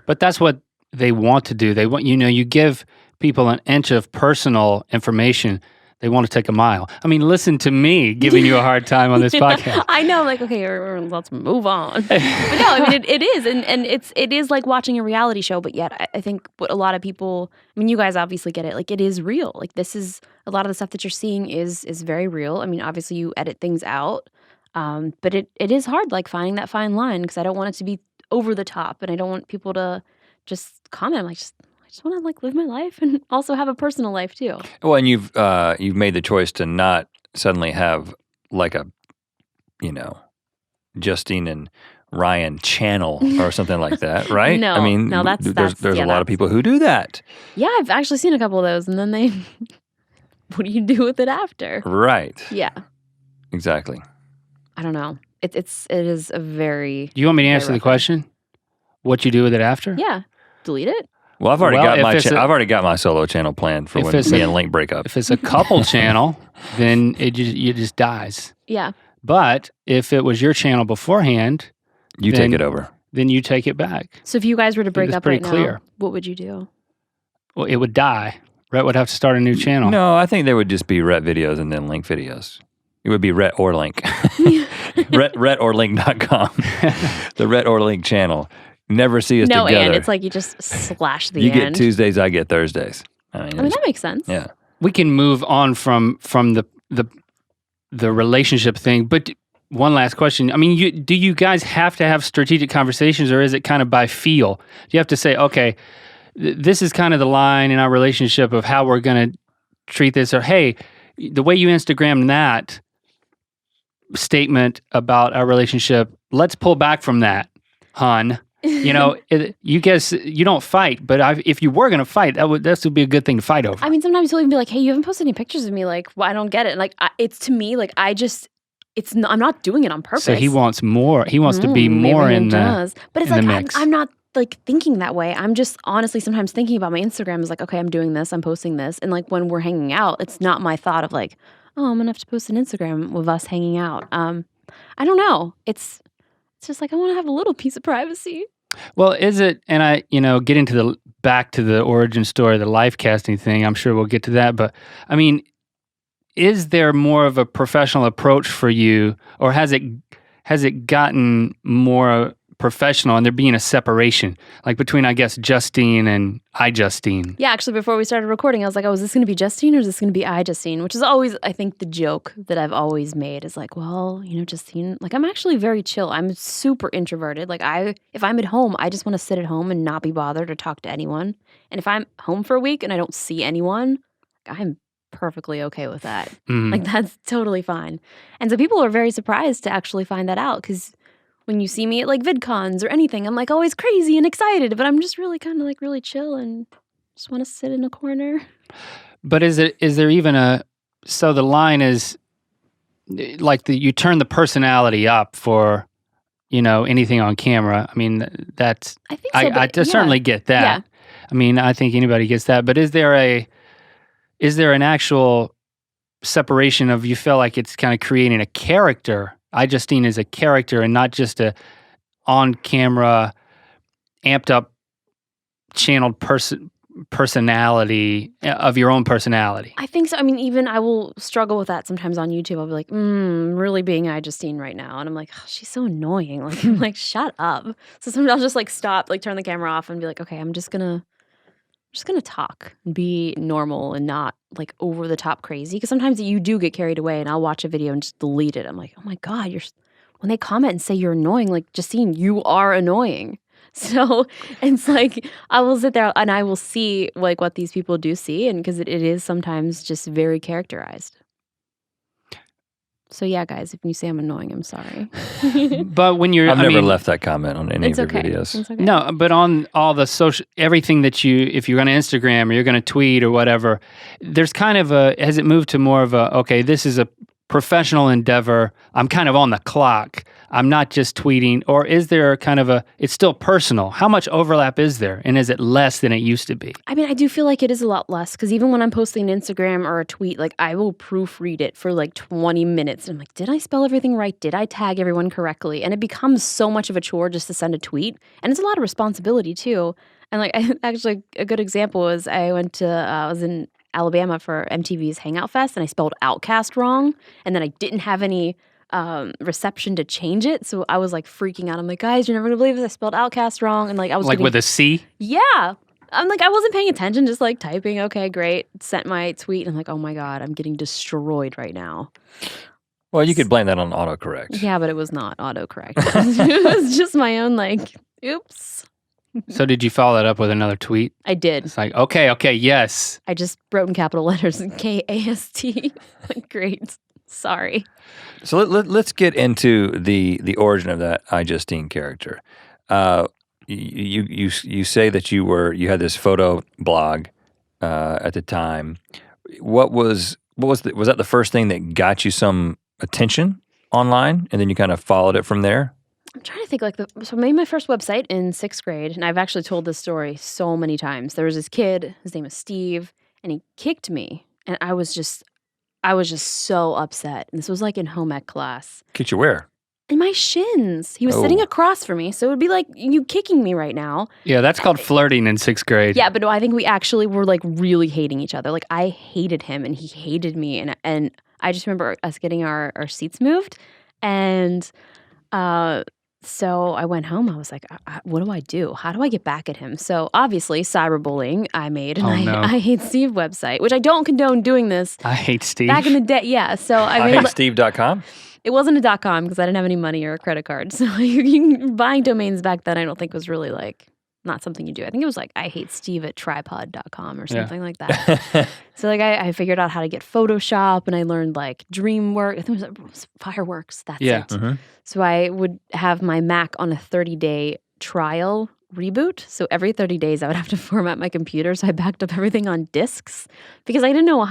But that's what they want to do. They want, you give people an inch of personal information, they want to take a mile. I mean, listen to me giving you a hard time on this podcast. I know, like, okay, let's move on. But no, I mean, it is, and it is like watching a reality show. But yet, I think what a lot of people, I mean, you guys obviously get it. Like, it is real. Like, this is a lot of the stuff that you're seeing is very real. I mean, obviously, you edit things out, but it is hard, like finding that fine line because I don't want it to be over the top, and I don't want people to just comment. I'm like, I just want to like live my life and also have a personal life too. Well, and you've made the choice to not suddenly have like a, Justine and Ryan channel or something like that, right? No, I mean, no, there's a lot of people who do that. Yeah, I've actually seen a couple of those, and then they, what do you do with it after? Right. Yeah. Exactly. I don't know. It is a very. Do you want me to answer the question? What you do with it after? Yeah. Delete it. Well, I've already got my solo channel planned for when me and Link break up. If it's a couple channel, then it just dies. Yeah. But if it was your channel beforehand, you take it over. Then you take it back. So if you guys were to break up right clear. now, what would you do? Well, it would die. Rhett would have to start a new channel. No, I think there would just be Rhett videos and then Link videos. It would be Rhett or Link. RhettOrLink.com. The Rhett or Link channel. Never see us together. And it's like you just slash the you end. You get Tuesdays, I get Thursdays. I mean that makes sense. Yeah. We can move on from the relationship thing, but one last question. I mean, do you guys have to have strategic conversations, or is it kind of by feel? Do you have to say, okay, this is kind of the line in our relationship of how we're going to treat this, or hey, the way you Instagram that statement about our relationship, let's pull back from that, hun. You guys, you don't fight, but if you were going to fight, that would be a good thing to fight over. I mean, sometimes he'll even be like, hey, you haven't posted any pictures of me. Like, well, I don't get it. And like, it's to me, like, I'm not doing it on purpose. So he wants more. He wants to be more in the But it's like, I'm not like thinking that way. I'm just honestly sometimes thinking about my Instagram is like, okay, I'm doing this, I'm posting this. And like when we're hanging out, it's not my thought of like, oh, I'm going to have to post an Instagram with us hanging out. I don't know. It's just like, I want to have a little piece of privacy. Well, is it, and I, get into back to the origin story, the Lifecasting thing. I'm sure we'll get to that. But I mean, is there more of a professional approach for you, or has it gotten more professional and there being a separation, like between, I guess, Justine and iJustine? Yeah, actually, before we started recording, I was like, oh, is this going to be Justine or is this going to be iJustine? Which is always, I think, the joke that I've always made is like, well, Justine, like, I'm actually very chill. I'm super introverted. Like, if I'm at home, I just want to sit at home and not be bothered or talk to anyone. And if I'm home for a week and I don't see anyone, I'm perfectly okay with that. Mm-hmm. Like, that's totally fine. And so people are very surprised to actually find that out, because when you see me at like VidCons or anything, I'm like always crazy and excited, but I'm just really kind of like really chill and just want to sit in a corner. But is there even so the line is like you turn the personality up for, anything on camera. I mean, that's, I think so, I certainly get that. Yeah. I mean, I think anybody gets that, but is there an actual separation of you feel like it's kind of creating a character. iJustine is a character and not just a on-camera, amped up, channeled personality of your own personality. I think so. I mean, even I will struggle with that sometimes on YouTube. I'll be like, really being iJustine right now. And I'm like, oh, she's so annoying. Like, I'm like, shut up. So sometimes I'll just like stop, like turn the camera off and be like, okay, I'm just gonna talk and be normal and not like over the top crazy. Because sometimes you do get carried away and I'll watch a video and just delete it. I'm like, oh my God, when they comment and say you're annoying, like, Justine, you are annoying. So it's like I will sit there and I will see like what these people do see, and because it is sometimes just very characterized. So yeah, guys, if you say I'm annoying, I'm sorry. But when you're, I've never left that comment on any of your okay. videos. It's okay. No, but on all the social, everything that if you're going to Instagram or you're going to tweet or whatever, there's kind of has it moved to more of okay, this is a professional endeavor. I'm kind of on the clock. I'm not just tweeting, or is there kind of it's still personal? How much overlap is there? And is it less than it used to be? I mean, I do feel like it is a lot less, because even when I'm posting an Instagram or a tweet, like I will proofread it for like 20 minutes. And I'm like, did I spell everything right? Did I tag everyone correctly? And it becomes so much of a chore just to send a tweet. And it's a lot of responsibility too. And like, actually a good example was I was in Alabama for MTV's Hangout Fest, and I spelled Outcast wrong. And then I didn't have any reception to change it, so I was like freaking out. I'm like, guys, you're never gonna believe this, I spelled Outcast wrong. And like I was like with a C. Yeah, I'm like, I wasn't paying attention, just like typing. Okay, great. Sent my tweet, and I'm like, oh my God, I'm getting destroyed right now. Well, you could blame that on autocorrect. Yeah, but it was not autocorrect. It was just my own like, oops. So did you follow that up with another tweet? I did. It's like, okay, yes. I just wrote in capital letters KAST. Like, great. Sorry. So let's get into the origin of that iJustine character. You say that you had this photo blog at the time. Was that the first thing that got you some attention online, and then you kind of followed it from there? I'm trying to think, so I made my first website in 6th grade, and I've actually told this story so many times. There was this kid, his name was Steve, and he kicked me, and I was just so upset. And this was like in home ec class. Kicked you where? In my shins. He was sitting across from me, so it would be like you kicking me right now. Yeah, that's called flirting in 6th grade. Yeah, but no, I think we actually were like really hating each other. Like I hated him and he hated me, and I just remember us getting our seats moved, and so I went home. I was like, what do I do? How do I get back at him? So obviously cyberbullying I made an I Hate Steve website, which I don't condone doing this. I Hate Steve. Back in the day, yeah. So I made iHateSteve.com? It wasn't a .com because I didn't have any money or a credit card. So buying domains back then I don't think was really like not something you do. I think it was like iHateSteve@tripod.com or something like that. So like I figured out how to get Photoshop, and I learned like DreamWorks. I think it was Fireworks. That's it. Mm-hmm. So I would have my Mac on a 30-day trial reboot. So every 30 days I would have to format my computer. So I backed up everything on disks because I didn't know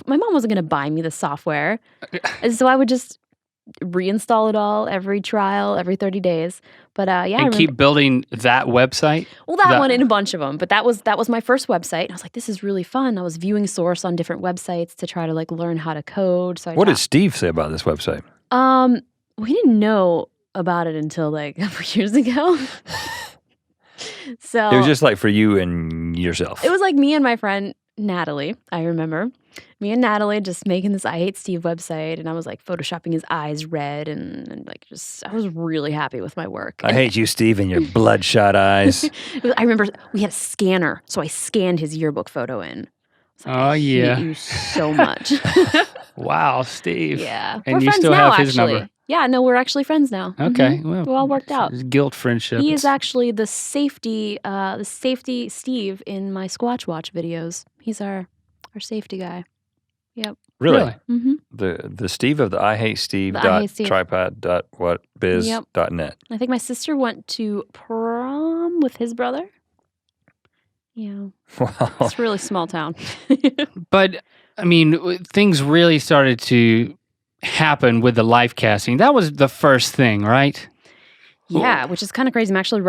my mom wasn't going to buy me the software. And so I would just reinstall it all every trial, every 30 days. But yeah. And keep building that website? Well, that one and a bunch of them. But that was my first website. And I was like, this is really fun. I was viewing source on different websites to try to like learn how to code. So what did Steve say about this website? We didn't know about it until like a couple years ago. So it was just like for you and yourself. It was like me and my friend Natalie, I remember. Me and Natalie just making this I Hate Steve website, and I was like photoshopping his eyes red, and like just I was really happy with my work. I hate you, Steve, and your bloodshot eyes. I remember we had a scanner, so I scanned his yearbook photo in. Like, I hate you so much. Wow, Steve. Yeah. And we're you friends still now, have his actually. number. Yeah, no, we're actually friends now. Okay. Mm-hmm. Well, we're all worked out. Guilt friendship. He is actually the safety Steve in my Squatch Watch videos. He's our safety guy. Yep. Really? Mm-hmm. The Steve of the iHateSteve.tripod.whatbiz.net. I think my sister went to prom with his brother. Yeah. Wow. It's a really small town. But, I mean, things really started to happen with the Lifecasting. That was the first thing, right? Yeah, which is kind of crazy. I'm actually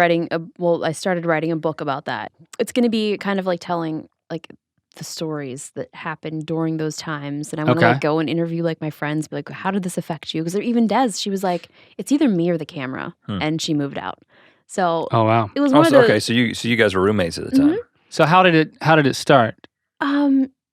I started writing a book about that. It's going to be kind of like telling, like, the stories that happened during those times, and I want to Okay. like go and interview like my friends, be like, how did this affect you? Because even Des, she was like, it's either me or the camera, and she moved out. So Oh wow. it was one of Also, the okay, so you guys were roommates at the time. So how did it start?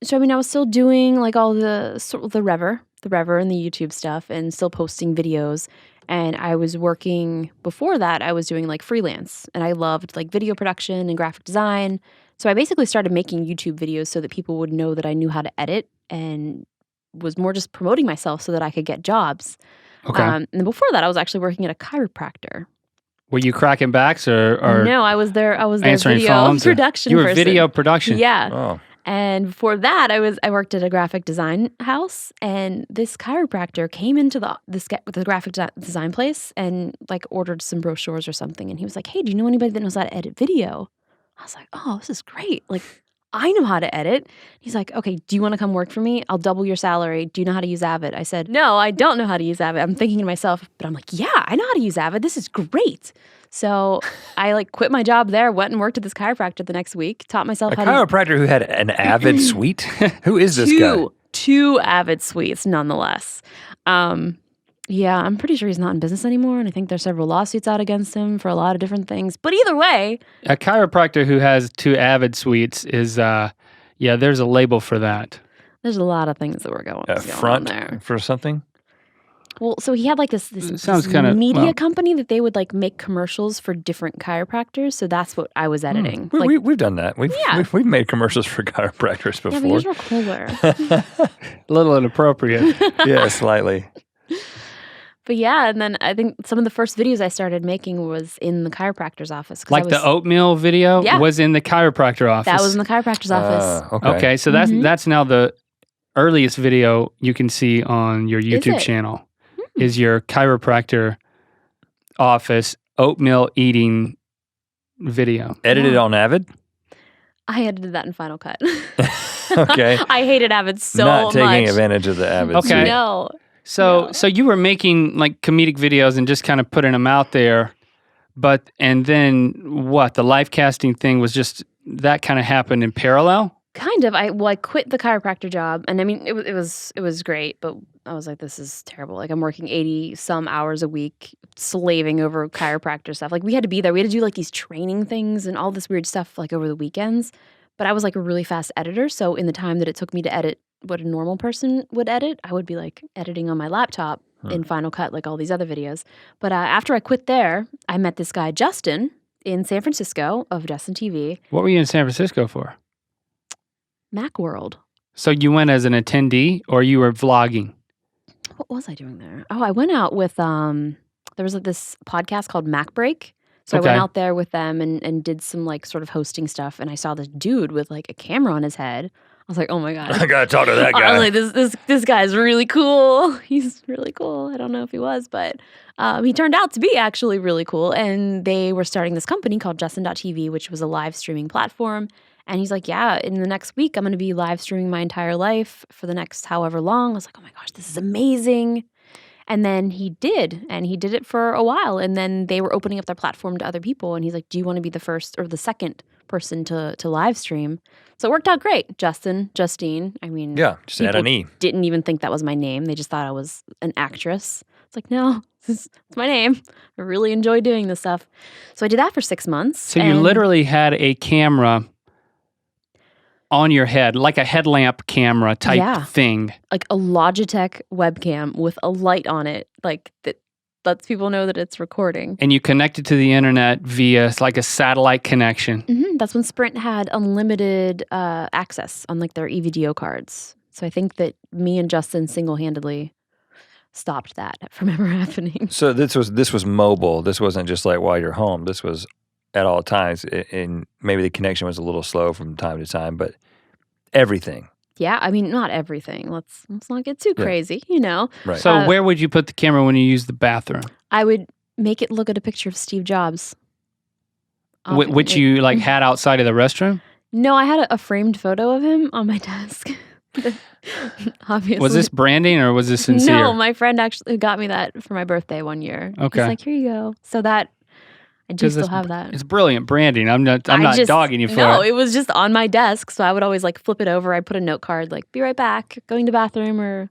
So I mean, I was still doing like all the Rever and the YouTube stuff, and still posting videos. And I was working before that. I was doing like freelance, and I loved like video production and graphic design. So I basically started making YouTube videos so that people would know that I knew how to edit, and was more just promoting myself so that I could get jobs. Okay. And then before that, I was actually working at a chiropractor. Were you cracking backs or No, I was there. I was their answering video phones? production. You were person. video production. Yeah. Oh, And before that, I worked at a graphic design house, and this chiropractor came into the graphic design place and like ordered some brochures or something, and he was like, "Hey, do you know anybody that knows how to edit video?" I was like, "Oh, this is great! Like, I know how to edit." He's like, "Okay, do you want to come work for me? I'll double your salary. Do you know how to use Avid?" I said, "No, I don't know how to use Avid." I'm thinking to myself, but I'm like, "Yeah, I know how to use Avid. This is great." So I like quit my job there, went and worked at this chiropractor the next week, taught myself a how to chiropractor who had an Avid suite? Who is this guy? two Avid suites, nonetheless. Yeah, I'm pretty sure he's not in business anymore, and I think there's several lawsuits out against him for a lot of different things. But either way, A chiropractor who has 2 Avid suites is there's a label for that. there's a lot of things that were going on Front there. for something? Well, so he had like this sounds this kinda- media well- company that they would like make commercials for different chiropractors. So that's what I was editing. We've done that. Yeah. We've made commercials for chiropractors yeah, but before. yours were cooler. A little inappropriate. Yeah, slightly. But yeah, and then I think some of the first videos I started making was in the chiropractor's office. 'Cause Like the oatmeal video Yeah. was in the chiropractor office. that was in the chiropractor's office. Okay. Okay, so that's now the earliest video you can see on your YouTube it? channel is your chiropractor office oatmeal eating video. Edited Yeah. on Avid? I edited that in Final Cut. Okay. I hated Avid so Not taking much. advantage of the Avid Okay. suite. No. So Yeah. so you were making like comedic videos and just kind of putting them out there, and then what? The life casting thing was just that kind of happened in parallel? Kind of. I quit the chiropractor job, and I mean it was great, but I was like, this is terrible. Like I'm working 80 some hours a week, slaving over chiropractor stuff. Like we had to be there. We had to do like these training things and all this weird stuff like over the weekends. But I was like a really fast editor, so in the time that it took me to edit what a normal person would edit, I would be like editing on my laptop in Final Cut, like all these other videos. But after I quit there, I met this guy Justin in San Francisco of Justine TV, What were you in San Francisco for? Macworld. So you went as an attendee or you were vlogging? What was I doing there? Oh, I went out with there was this podcast called Mac Break. So I Okay. went out there with them and did some like sort of hosting stuff, and I saw this dude with like a camera on his head. I was like, oh my God. I gotta talk to that I guy. was like, this guy's really cool. He's really cool. I don't know if he was, but he turned out to be actually really cool. And they were starting this company called Justine.tv, which was a live streaming platform. And he's like, yeah, in the next week, I'm going to be live streaming my entire life for the next however long. I was like, oh my gosh, this is amazing. And then he did, and he did it for a while. And then they were opening up their platform to other people. And he's like, do you want to be the first or the second person to live stream? So it worked out great. Justine. I mean, Yeah, just add people an E. didn't even think that was my name. They just thought I was an actress. It's like, no, it's my name. I really enjoy doing this stuff. So I did that for 6 months. So you and- literally had a camera on your head, like a headlamp camera type Yeah. thing. like a Logitech webcam with a light on it, like that lets people know that it's recording. And you connected to the internet via like a satellite connection. That's when Sprint had unlimited access on like their EVDO cards. So I think that me and Justin single-handedly stopped that from ever happening. So this was mobile. This wasn't just like while you're home. This was at all times, and maybe the connection was a little slow from time to time, but everything. Yeah, I mean, not everything. Let's not get too Yeah. crazy, you know. Right. So where would you put the camera when you use the bathroom? I would make it look at a picture of Steve Jobs. Which you like had outside of the restroom? No, I had a framed photo of him on my desk. Obviously. Was this branding or was this sincere? No, my friend actually got me that for my birthday one year. Okay. He's like, here you go. So that I do 'Cause still it's- have that. It's brilliant branding. I'm not dogging you for No, it. it was just on my desk, so I would always like flip it over. I'd put a note card like, "Be right back, going to bathroom," or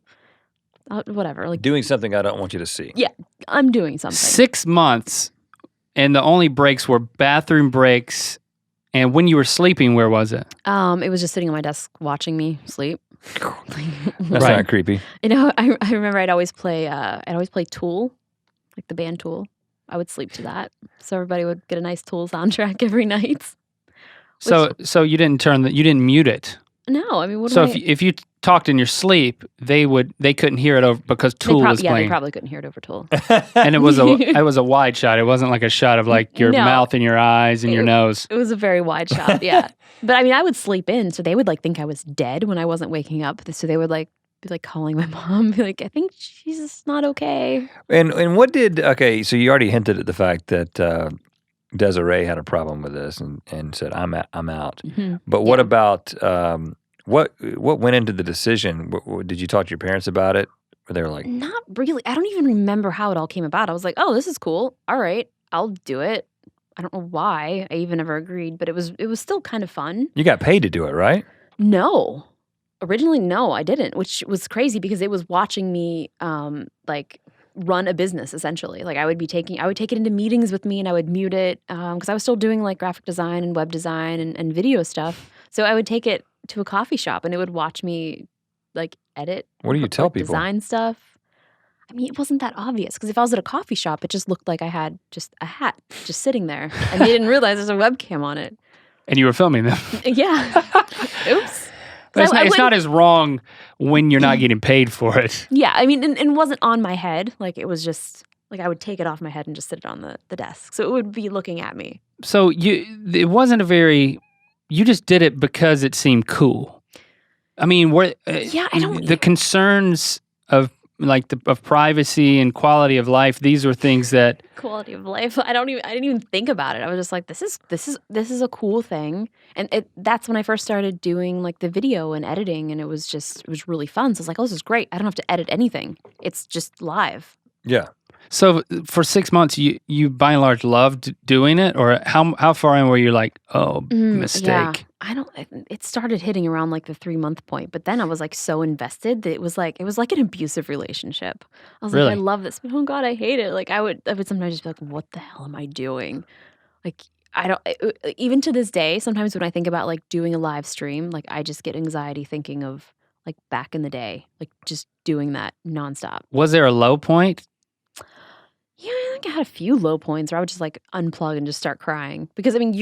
whatever. Like, Doing something I don't want you to see. yeah, I'm doing something. 6 months, and the only breaks were bathroom breaks. And when you were sleeping, where was it? It was just sitting on my desk watching me sleep. That's Right. not creepy. You know, I remember I'd always play Tool, like the band Tool. I would sleep to that, so everybody would get a nice Tool soundtrack every night. So you didn't mute it. No, I mean, what? So if you talked in your sleep, they couldn't hear it over because Tool was they playing. probably couldn't hear it over Tool. And it was a wide shot. It wasn't like a shot of like your No. mouth and your eyes and your nose. It was a very wide shot, yeah. But I mean, I would sleep in, so they would like think I was dead when I wasn't waking up. So they would like be like calling my mom, be like, "I think she's just not okay." And what did so you already hinted at the fact that Desiree had a problem with this and said I'm out. Mhm. But what Yeah. about what went into the decision? Did you talk to your parents about it? Or they were like, Not really. I don't even remember how it all came about. I was like, "Oh, this is cool. All right, I'll do it." I don't know why I even ever agreed, but it was still kind of fun. you got paid to do it, right? No. Originally, no, I didn't, which was crazy because it was watching me like run a business essentially. Like I would take it into meetings with me and I would mute it because I was still doing like graphic design and web design and video stuff. So I would take it to a coffee shop and it would watch me like edit. What do you tell like, people? Design stuff. I mean, it wasn't that obvious because if I was at a coffee shop, it just looked like I had just a hat just sitting there and they didn't realize there's a webcam on it. And you were filming them. Yeah. Oops. But it's, I it's not as wrong when you're not getting paid for it. Yeah, I mean, and it wasn't on my head. Like, it was just, like, I would take it off my head and just sit it on the desk. So it would be looking at me. So it wasn't you just did it because it seemed cool. I mean, Yeah, I don't- the concerns of of privacy and quality of life, these were things that Quality of life. I didn't even think about it. I was just like, this is a cool thing. And that's when I first started doing, like, the video and editing, and it was really fun. So I was like, oh, this is great. I don't have to edit anything. It's just live. Yeah. So for 6 months, you by and large loved doing it, or how far in were you like, oh, mistake? Yeah. It started hitting around like the 3-month point, but then I was like so invested that it was like an abusive relationship. I was Really? like, I love this, but oh God, I hate it. Like I would sometimes just be like, what the hell am I doing? Like even to this day, sometimes when I think about like doing a live stream, like I just get anxiety thinking of like back in the day, like just doing that nonstop. Was there a low point? Yeah, I think I had a few low points where I would just like unplug and just start crying because I mean,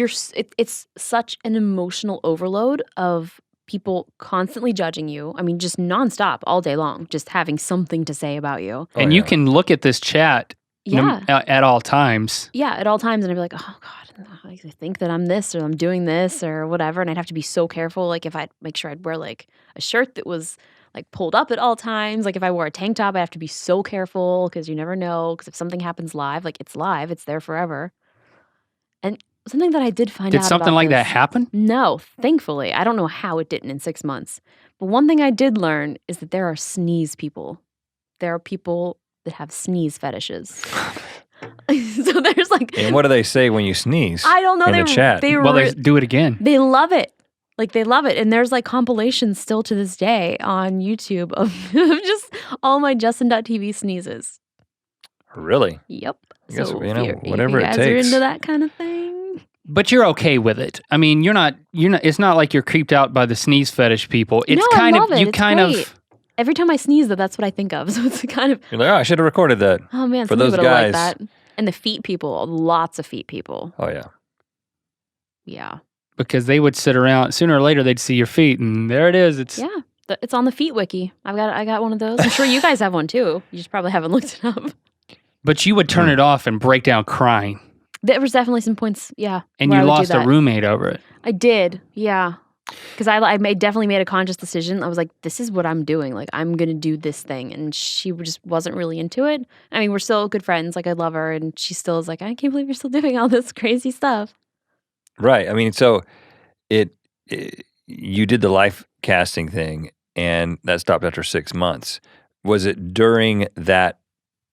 it's such an emotional overload of people constantly judging you. I mean, just nonstop all day long, just having something to say about you. Oh, And you yeah. can look at this chat Yeah, at all times. yeah, at all times, and I'd be like, oh God, I think that I'm this or I'm doing this or whatever, and I'd have to be so careful. Like if I'd make sure I'd wear like a shirt that was like pulled up at all times. Like if I wore a tank top, I have to be so careful because you never know. Because if something happens live, like it's live, it's there forever. And something that I did find out Did something about like that this- happen? No, thankfully. I don't know how it didn't in 6 months. But one thing I did learn is that there are sneeze people. There are people that have sneeze fetishes. So there's like, And what do they say when you sneeze? I don't know. in the chat? Well, they do it again. They love it. Like they love it. And there's like compilations still to this day on YouTube of just all my Justine.tv sneezes. Really? Yep. I guess, So you know, if whatever it you guys takes. are into that kind of thing. But you're okay with it. I mean, you're not. It's not like you're creeped out by the sneeze fetish people. It's No, I kind love of it. you It's kind great. of. Every time I sneeze, that's what I think of. So it's kind of, You're like, oh, I should have recorded that. oh man, For somebody those would have liked guys. that. And the feet people, lots of feet people. Oh, yeah. Yeah. Because they would sit around. Sooner or later, they'd see your feet, and there it is. It's Yeah. It's on the feet wiki. I got one of those. I'm sure you guys have one too. You just probably haven't looked it up. But you would turn it off and break down crying, There was definitely some points, yeah. and where you I would do lost a that. roommate over it. I did, yeah. Because I definitely made a conscious decision. I was like, this is what I'm doing. Like, I'm going to do this thing. And she just wasn't really into it. I mean, we're still good friends. Like, I love her. And she still is like, I can't believe you're still doing all this crazy stuff. Right. I mean, so you did the life casting thing, and that stopped after 6 months. Was it during that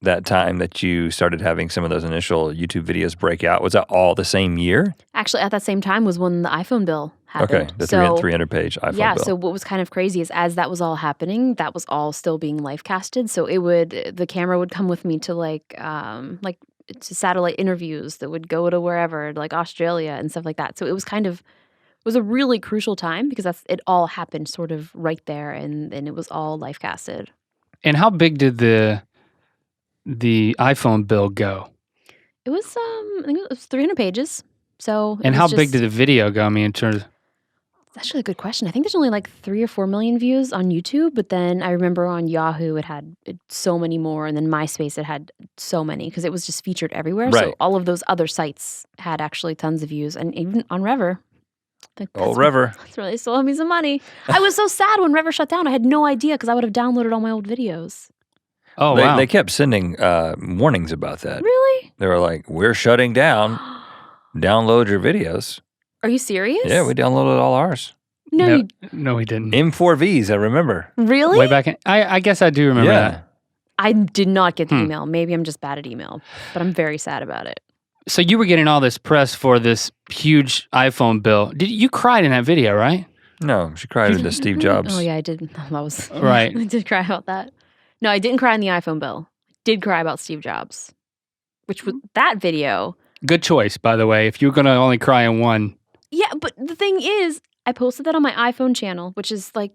that time that you started having some of those initial YouTube videos break out? Was that all the same year? Actually, at that same time was when the iPhone bill happened. Okay, the 300-page iPhone yeah, bill. so what was kind of crazy is as that was all happening, that was all still being live casted. So the camera would come with me to like to satellite interviews that would go to wherever, like Australia and stuff like that. So it was a really crucial time because it all happened sort of right there, and it was all live casted. And how big did the iPhone bill go? It was I think it was 300 pages. So and how big did the video go? I mean, in terms of... That's actually a good question. I think there's only like 3 or 4 million views on YouTube, but then I remember on Yahoo it had so many more, and then MySpace it had so many because it was just featured everywhere. Right. So all of those other sites had actually tons of views, and even on Rever. Rever. That's where they still owe me some money. I was so sad when Rever shut down. I had no idea because I would have downloaded all my old videos. Oh, wow. They kept sending warnings about that. Really? They were like, we're shutting down. Download your videos. Are you serious? Yeah, we downloaded all ours. No, no, we didn't. M4Vs, I remember. Really? Way back in... I guess I do remember that. I did not get the email. Maybe I'm just bad at email, but I'm very sad about it. So you were getting all this press for this huge iPhone bill. You cried in that video, right? No, she cried into Steve Jobs. Oh yeah, I did. That was right. I did cry about that. No, I didn't cry in the iPhone bill. I did cry about Steve Jobs, which was that video. Good choice, by the way. If you're gonna only cry in one. Yeah, but the thing is, I posted that on my iPhone channel, which is like,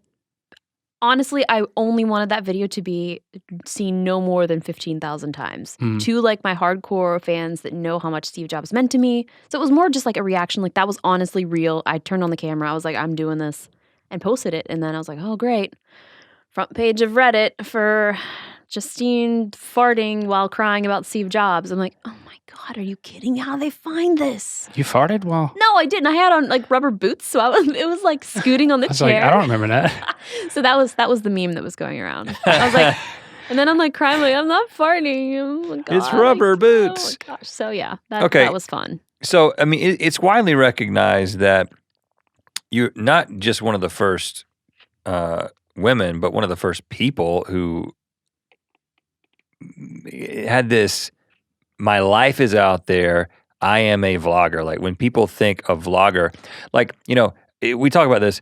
honestly, I only wanted that video to be seen no more than 15,000 times to like my hardcore fans that know how much Steve Jobs meant to me. So it was more just like a reaction. Like that was honestly real. I turned on the camera. I was like, I'm doing this, and posted it. And then I was like, oh, great. Front page of Reddit for Justine farting while crying about Steve Jobs. I'm like, oh my God, are you kidding? How do they find this? You farted? Well, no, I didn't. I had on like rubber boots, so it was like scooting on the chair. Like, I don't remember that. So that was the meme that was going around. I was like, and then I'm like crying, like I'm not farting. Oh my God, it's rubber boots. Oh my gosh. So yeah, that was fun. So I mean, it's widely recognized that you're not just one of the first women, but one of the first people who had this, my life is out there, I am a vlogger. Like when people think of vlogger, like, you know, we talk about this,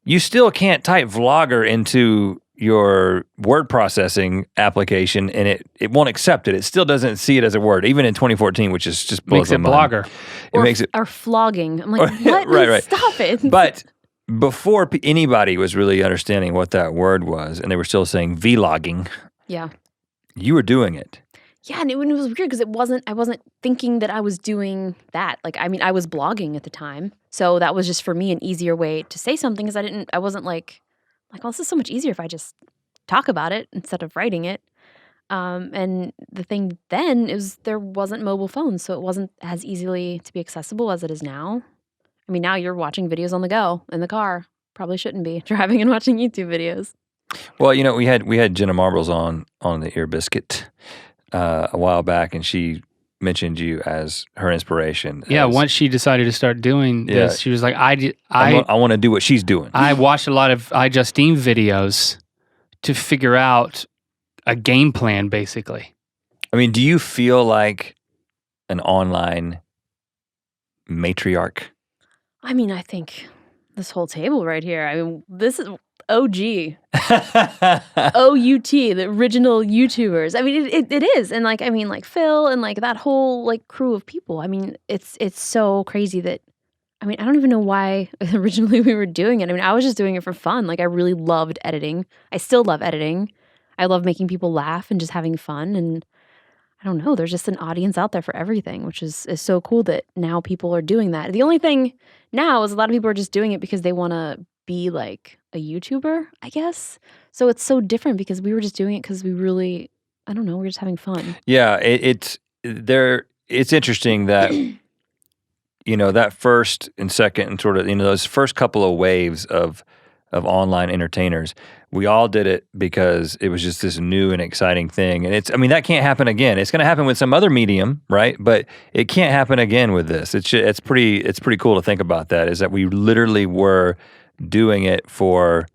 you still can't type vlogger into your word processing application and it won't accept it. It still doesn't see it as a word, even in 2014, which is just blows makes it my mind. blogger. It makes it, or flogging. I'm like, what? right. Stop it. But before anybody was really understanding what that word was, and they were still saying vlogging, yeah, you were doing it. Yeah, and it was weird because I wasn't thinking that I was doing that. Like, I mean, I was blogging at the time, so that was just for me an easier way to say something because I wasn't like, well, this is so much easier if I just talk about it instead of writing it. And the thing then is there wasn't mobile phones, so it wasn't as easily to be accessible as it is now. I mean, now you're watching videos on the go in the car. Probably shouldn't be driving and watching YouTube videos. Well, you know, we had Jenna Marbles on the Ear Biscuit a while back, and she mentioned you as her inspiration. Yeah, once she decided to start doing this, she was like, I want to do what she's doing. I watched a lot of iJustine videos to figure out a game plan, basically. I mean, do you feel like an online matriarch? I mean, I think this whole table right here, I mean, this is OG. OUT, the original YouTubers. I mean, it is. And like, I mean, like Phil and like that whole like crew of people. I mean, it's so crazy that, I mean, I don't even know why originally we were doing it. I mean, I was just doing it for fun. Like I really loved editing. I still love editing. I love making people laugh and just having fun. And I don't know, there's just an audience out there for everything, which is so cool that now people are doing that. The only thing now is a lot of people are just doing it because they want to be like a YouTuber, I guess. So it's so different because we were just doing it because we really, I don't know, we're just having fun. Yeah, it's interesting that, you know, that first and second and sort of, you know, those first couple of waves of online entertainers, we all did it because it was just this new and exciting thing. And I mean, that can't happen again. It's going to happen with some other medium, right? But it can't happen again with this. It's pretty cool to think about that, is that we literally were doing it for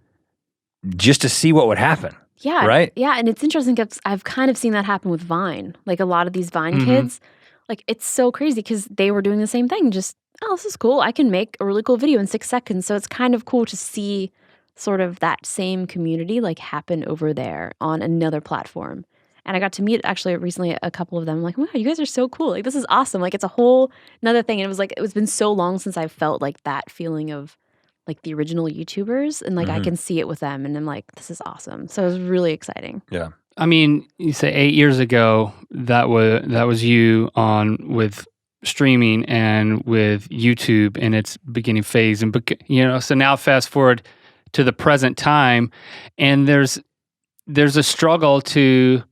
just to see what would happen. Yeah. Right? Yeah. And it's interesting because I've kind of seen that happen with Vine. Like a lot of these Vine Mhm. kids, like it's so crazy because they were doing the same thing. Just, oh, this is cool. I can make a really cool video in 6 seconds. So it's kind of cool to see sort of that same community like happen over there on another platform. And I got to meet actually recently a couple of them. I'm like, wow, you guys are so cool. Like this is awesome. Like it's a whole another thing. And it was like, it's been so long since I felt like that feeling of like the original YouTubers. And like I Mhm. can see it with them. And I'm like, this is awesome. So it was really exciting. Yeah. I mean, you say 8 years ago that was you on with streaming and with YouTube in its beginning phase, and so now fast forward to the present time, and there's a struggle to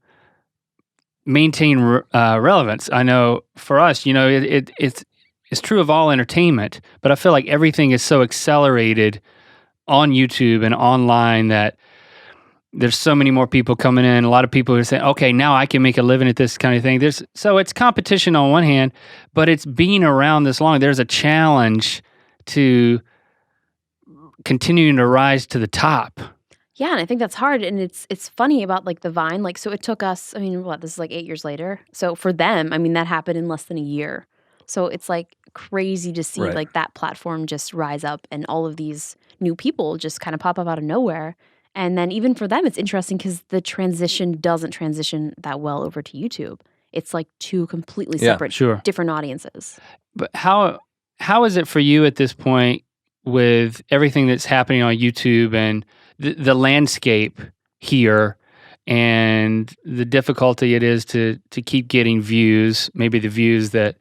maintain relevance. I know for us, it's true of all entertainment, but I feel like everything is so accelerated on YouTube and online that there's so many more people coming in. A lot of people are saying, okay, now I can make a living at this kind of thing. So it's competition on one hand, but it's being around this long. There's a challenge to continuing to rise to the top. Yeah, and I think that's hard. And it's funny about like the Vine. Like, so it took us, I mean, what, this is like 8 years later. So for them, I mean, that happened in less than a year. So it's like crazy to see Right. like that platform just rise up and all of these new people just kind of pop up out of nowhere. And then even for them, it's interesting because the transition doesn't transition that well over to YouTube. It's like two completely Yeah, separate, sure. different audiences. But how is it for you at this point with everything that's happening on YouTube and the landscape here and the difficulty it is to keep getting views, maybe the views that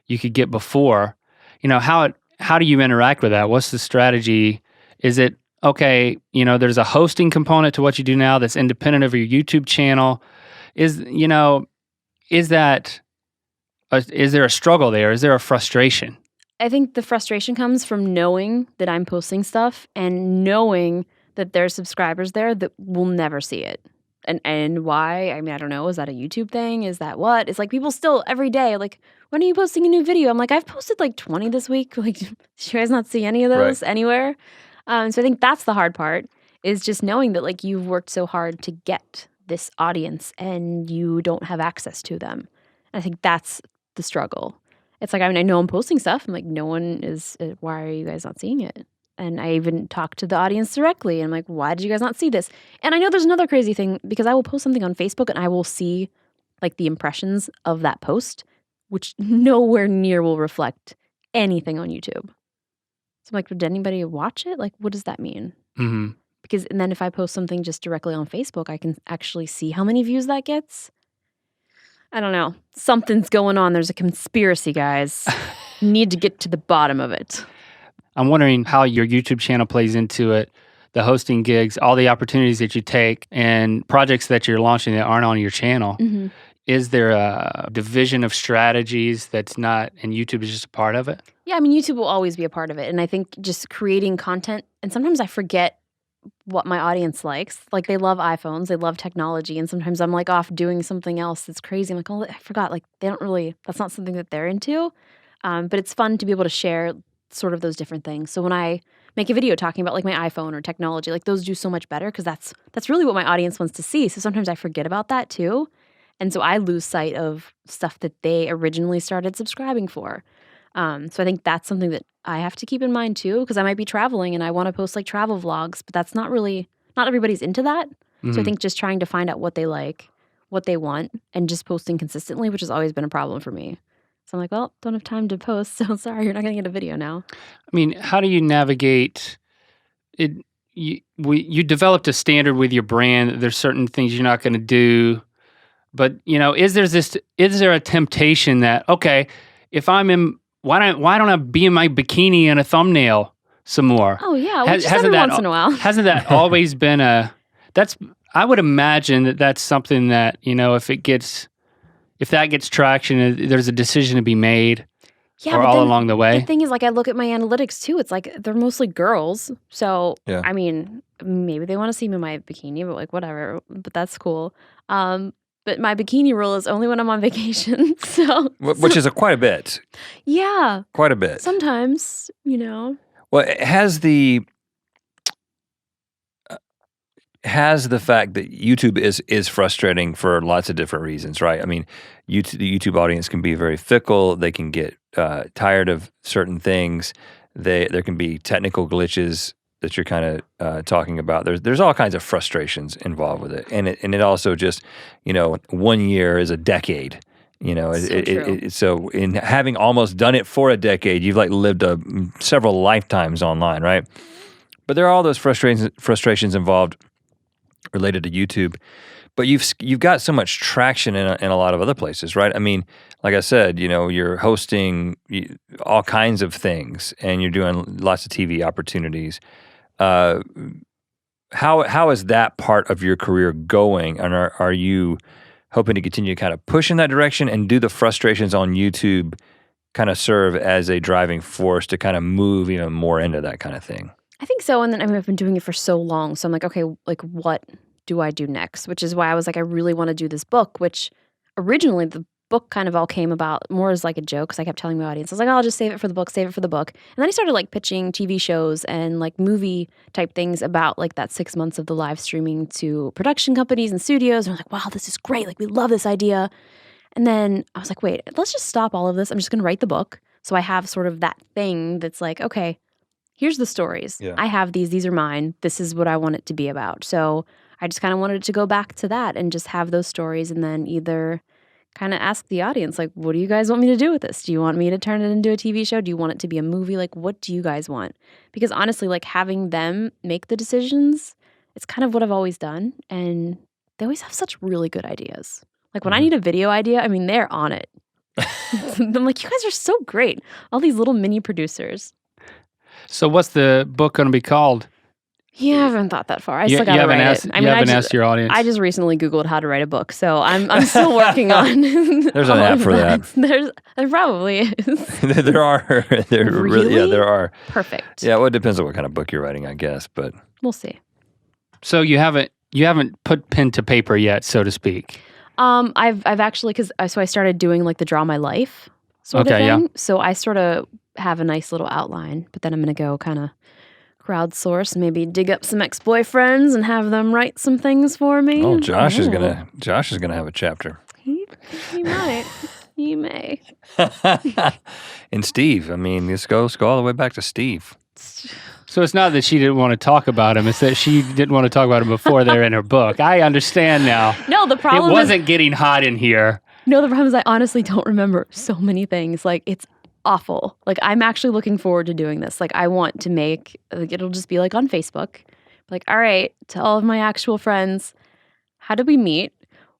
you could get before? How do you interact with that? What's the strategy? Is it okay, there's a hosting component to what you do now that's independent of your YouTube channel? Is there a struggle there? Is there a frustration? I think the frustration comes from knowing that I'm posting stuff and knowing that there's subscribers there that will never see it. And why? I mean, I don't know. Is that a YouTube thing? Is that what? It's like people still every day like, when are you posting a new video? I'm like, I've posted like 20 this week. Like, do you guys not see any of those anywhere? So I think that's the hard part is just knowing that like you've worked so hard to get this audience and you don't have access to them. And I think that's the struggle. It's like, I mean, I know I'm posting stuff. I'm like, no one is, why are you guys not seeing it? And I even talked to the audience directly. And I'm like, why did you guys not see this? And I know there's another crazy thing because I will post something on Facebook and I will see like the impressions of that post, which nowhere near will reflect anything on YouTube. So I'm like, did anybody watch it? Like, what does that mean? Mm-hmm. Because, and then if I post something just directly on Facebook, I can actually see how many views that gets. I don't know. Something's going on. There's a conspiracy, guys. Need to get to the bottom of it. I'm wondering how your YouTube channel plays into it, the hosting gigs, all the opportunities that you take, and projects that you're launching that aren't on your channel. Mm-hmm. Is there a division of strategies that's not, and YouTube is just a part of it? Yeah, I mean, YouTube will always be a part of it. And I think just creating content, and sometimes I forget what my audience likes. Like they love iPhones, they love technology, and sometimes I'm like off doing something else that's crazy. I'm like, oh, I forgot. Like they don't really, that's not something that they're into. But it's fun to be able to share sort of those different things. So when I make a video talking about like my iPhone or technology, like those do so much better because that's really what my audience wants to see. So sometimes I forget about that too. And so I lose sight of stuff that they originally started subscribing for. So I think that's something that I have to keep in mind too, because I might be traveling and I want to post like travel vlogs, but that's not everybody's into that. Mm-hmm. So I think just trying to find out what they like, what they want, and just posting consistently, which has always been a problem for me. So I'm like, well, don't have time to post, so sorry, you're not going to get a video now. I mean, how do you navigate it? You developed a standard with your brand. There's certain things you're not going to do. But, is there a temptation that, okay, if I'm in, why don't I be in my bikini in a thumbnail some more? Oh yeah, well, just every once in a while. Hasn't that always been I would imagine that's something that, if that gets traction, there's a decision to be made or all along the way. The thing is, like, I look at my analytics too. It's like they're mostly girls. So, Yeah. I mean, maybe they want to see me in my bikini, but like, whatever. But that's cool. But my bikini rule is only when I'm on vacation. Which is quite a bit. Yeah. Quite a bit. Sometimes, Well, has the has the fact that YouTube is frustrating for lots of different reasons, right? I mean, the YouTube audience can be very fickle. They can get tired of certain things. There can be technical glitches that you're kind of talking about. There's all kinds of frustrations involved with it, and it also just, 1 year is a decade. So in having almost done it for a decade, you've like lived several lifetimes online, right? But there are all those frustrations involved related to YouTube. But you've got so much traction in a lot of other places, right? I mean, like I said, you're hosting all kinds of things, and you're doing lots of TV opportunities. How is that part of your career going, and are you hoping to continue to kind of push in that direction, and do the frustrations on YouTube kind of serve as a driving force to kind of move even more into that kind of thing? I think so. And then I've been doing it for so long. So I'm like, okay, like what do I do next? Which is why I was like, I really want to do this book, which originally the book kind of all came about more as like a joke, because I kept telling my audience, I was like, I'll just save it for the book, save it for the book. And then I started like pitching TV shows and like movie type things about like that 6 months of the live streaming to production companies and studios. And I was like, wow, this is great. Like, we love this idea. And then I was like, wait, let's just stop all of this. I'm just going to write the book. So I have sort of that thing that's like, okay, here's the stories. Yeah. I have these are mine. This is what I want it to be about. So I just kind of wanted to go back to that and just have those stories, and then either kind of ask the audience, like, what do you guys want me to do with this? Do you want me to turn it into a TV show? Do you want it to be a movie? Like, what do you guys want? Because honestly, like, having them make the decisions, it's kind of what I've always done. And they always have such really good ideas. Like, when I need a video idea, I mean, they're on it. I'm like, you guys are so great. All these little mini producers. So what's the book going to be called? Yeah, I haven't thought that far. I still You gotta haven't write asked, it. I you mean, haven't asked your audience. I just recently Googled how to write a book, so I'm still working on. There's an app for that. There probably is. There are. Really? There are. Perfect. Yeah, well, it depends on what kind of book you're writing, I guess, but We'll see. So you haven't put pen to paper yet, so to speak. I've actually, so I started doing like the Draw My Life sort of thing. Yeah. So I sort of have a nice little outline, but then I'm gonna go kind of crowdsource, maybe dig up some ex-boyfriends and have them write some things for me. oh, Josh is gonna have a chapter. He might. He may. And Steve, I mean, let's go all the way back to Steve. So it's not that she didn't want to talk about him, it's that she didn't want to talk about him before they're in her book. I understand now. No, the problem It wasn't getting hot in here. No, the problem is I honestly don't remember so many things. Like, it's awful. Like, I'm actually looking forward to doing this. Like, I want to make, like, it'll just be like on Facebook. Like, all right, to all of my actual friends, how did we meet?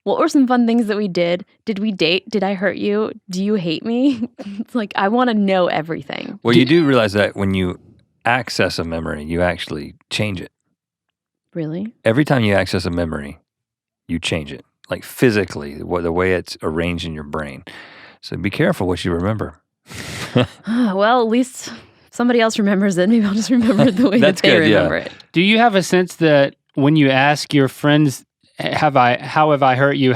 What were some fun things that we did? Did we date? Did I hurt you? Do you hate me? It's like, I want to know everything. Well, you do realize that when you access a memory, you actually change it. Really? Every time you access a memory, you change it. Like physically, the way it's arranged in your brain. So be careful what you remember. Well, at least somebody else remembers it. Maybe I'll just remember it the way that they remember it. Do you have a sense that when you ask your friends, how have I hurt you?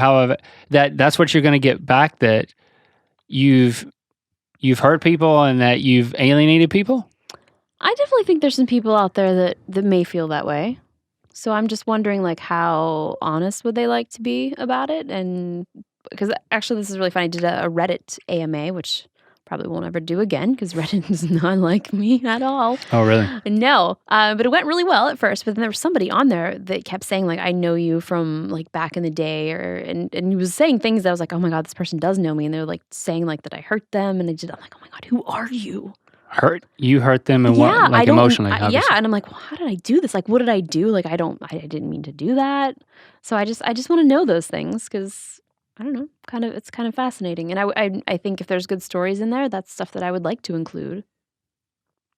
That's what you're going to get back, that you've hurt people and that you've alienated people? I definitely think there's some people out there that may feel that way. So I'm just wondering, like, how honest would they like to be about it? And because actually, this is really funny. I did a Reddit AMA, which probably won't ever do again because Reddit does not like me at all. Oh, really? No, but it went really well at first. But then there was somebody on there that kept saying, like, I know you from like back in the day, and he was saying things that I was like, oh my God, this person does know me, and they're like saying like that I hurt them, and I'm like, oh my God, who are you? You hurt them and what, like emotionally? Yeah, and I'm like, well, how did I do this? Like, what did I do? Like, I didn't mean to do that. So I just want to know those things because I don't know, it's kind of fascinating. And I think if there's good stories in there, that's stuff that I would like to include.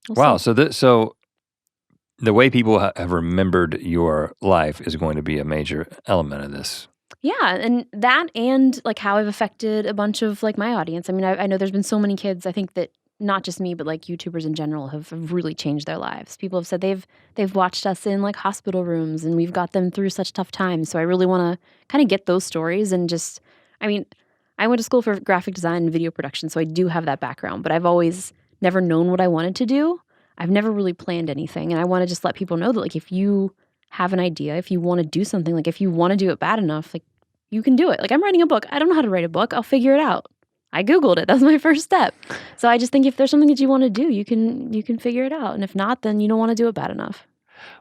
Wow. So the way people have remembered your life is going to be a major element of this. Yeah, and like how I've affected a bunch of like my audience. I mean, I know there's been so many kids. I think that not just me, but like YouTubers in general have really changed their lives. People have said they've watched us in like hospital rooms and we've got them through such tough times. So I really want to kind of get those stories and just, I mean, I went to school for graphic design and video production, so I do have that background, but I've always never known what I wanted to do. I've never really planned anything. And I want to just let people know that like if you have an idea, if you want to do something, like if you want to do it bad enough, like you can do it. Like I'm writing a book. I don't know how to write a book. I'll figure it out. I Googled it. That was my first step. So I just think if there's something that you want to do, you can figure it out. And if not, then you don't want to do it bad enough.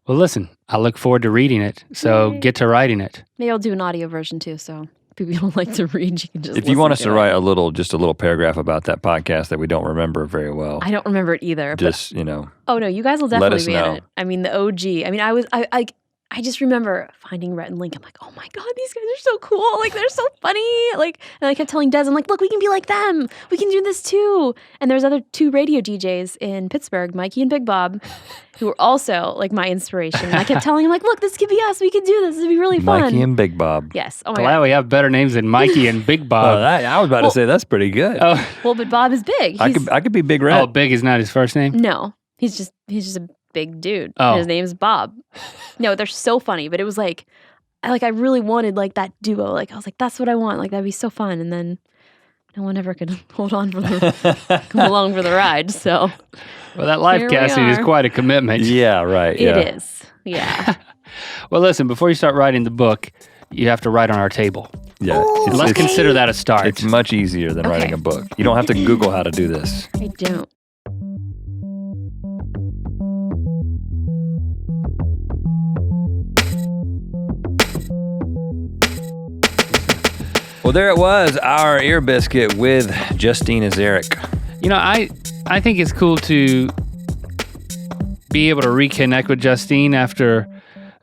Well, listen, I look forward to reading it. So Yay. get to writing it. Maybe I'll do an audio version too. So if people don't like to read, you can just If you want us listen to it. write just a little paragraph about that podcast that we don't remember very well, I don't remember it either. just, Oh no, you guys will let definitely us be know. in it. I mean, the OG. I mean, I just remember finding Rhett and Link. I'm like, oh my God, these guys are so cool. Like, they're so funny. Like, and I kept telling Des, I'm like, look, we can be like them. We can do this too. And there's other 2 radio DJs in Pittsburgh, Mikey and Big Bob, who were also like my inspiration. And I kept telling him, like, look, this could be us. We could do this. This would be really fun. Mikey and Big Bob. Yes. Oh my Glad God. we have better names than Mikey and Big Oh, Bob. I was about to say that's pretty good. Oh, Well, but Bob is big. I could be Big Red. oh, Big is not his first name? No, he's just a big dude. Oh. His name's Bob. No, they're so funny, but it was like I really wanted like that duo. Like I was like, that's what I want. Like that'd be so fun. And then no one ever could hold on for come along for the ride. So Well, that Here we Lifecasting is are. quite a commitment. Yeah, right. it is. Yeah. Well, listen, before you start writing the book, you have to write on our table. Yeah. Oh, It's, Let's it's- consider that a start. It's much easier than writing Okay. a book. You don't have to Google how to do this. I don't. Well, there it was, our ear biscuit with Justine Ezarik. You know, I think it's cool to be able to reconnect with Justine after,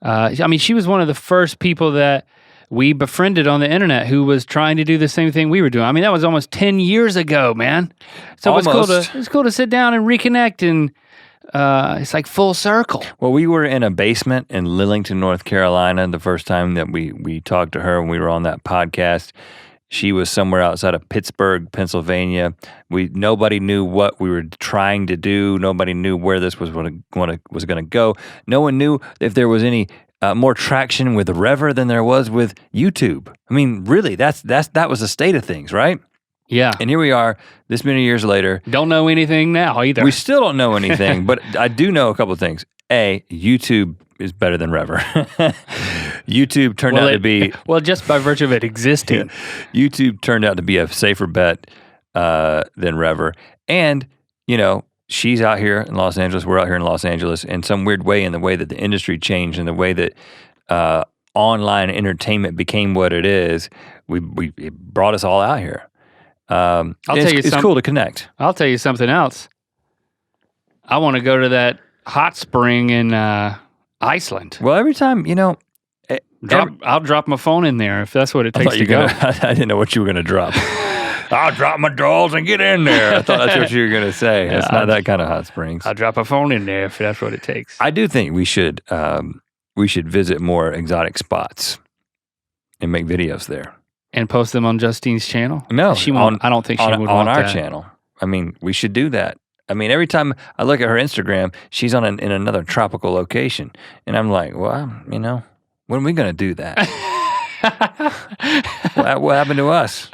I mean, she was one of the first people that we befriended on the internet who was trying to do the same thing we were doing. I mean, that was almost 10 years ago, man. So Almost. it's cool to sit down and reconnect, and it's like full circle. Well, we were in a basement in Lillington, North Carolina the first time that we talked to her when we were on that podcast. She was somewhere outside of Pittsburgh, Pennsylvania. Nobody knew what we were trying to do. Nobody knew where this was going to go. No one knew if there was any more traction with Rever than there was with YouTube. I mean, really, that was the state of things, right? Yeah. And here we are, this many years later. Don't know anything now either. We still don't know anything, but I do know a couple of things. A, YouTube is better than Rever. YouTube turned out to be... Well, just by virtue of it existing. YouTube turned out to be a safer bet than Rever. And, you know, she's out here in Los Angeles, we're out here in Los Angeles, in some weird way, in the way that the industry changed and the way that online entertainment became what it is, it brought us all out here. It's cool to connect. I'll tell you something else. I want to go to that hot spring in Iceland. Well, every time, you know... I'll drop my phone in there if that's what it I takes thought to go. I didn't know what you were going to drop. I'll drop my dolls and get in there. I thought that's what you were going to say. Yeah, It's not that kind of hot springs. I'll drop a phone in there if that's what it takes. I do think we should visit more exotic spots and make videos there. And post them on Justine's channel? No, She won't. I don't think she would want on our that. channel. I mean, we should do that. I mean, every time I look at her Instagram, she's in another tropical location, and I'm like, well, you know, when are we going to do that? What happened to us?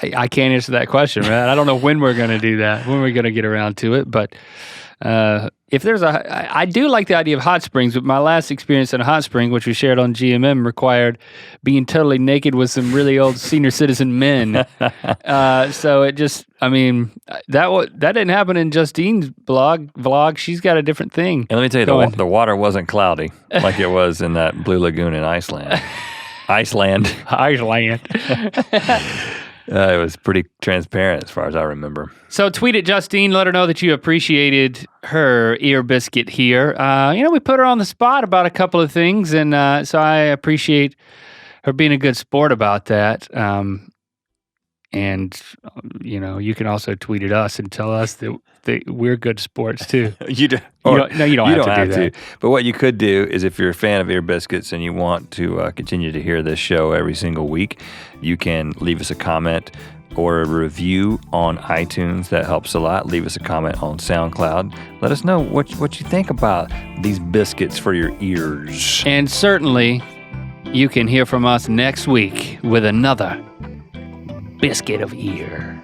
I can't answer that question, man. I don't know when we're going to do that, when we're going to get around to it. But if there's I do like the idea of hot springs, but my last experience in a hot spring, which we shared on GMM, required being totally naked with some really old senior citizen men. So it just, I mean, that didn't happen in Justine's vlog. She's got a different thing. And let me tell you, going. the water wasn't cloudy like it was in that Blue Lagoon in Iceland. Iceland. It was pretty transparent as far as I remember. So tweet at Justine, let her know that you appreciated her ear biscuit here. We put her on the spot about a couple of things, and so I appreciate her being a good sport about that. And you can also tweet at us and tell us that we're good sports too. You do. You don't have to do that. But what you could do is, if you're a fan of ear biscuits and you want to continue to hear this show every single week, you can leave us a comment or a review on iTunes. That helps a lot. Leave us a comment on SoundCloud. Let us know what you think about these biscuits for your ears. And certainly, you can hear from us next week with another biscuit of ear.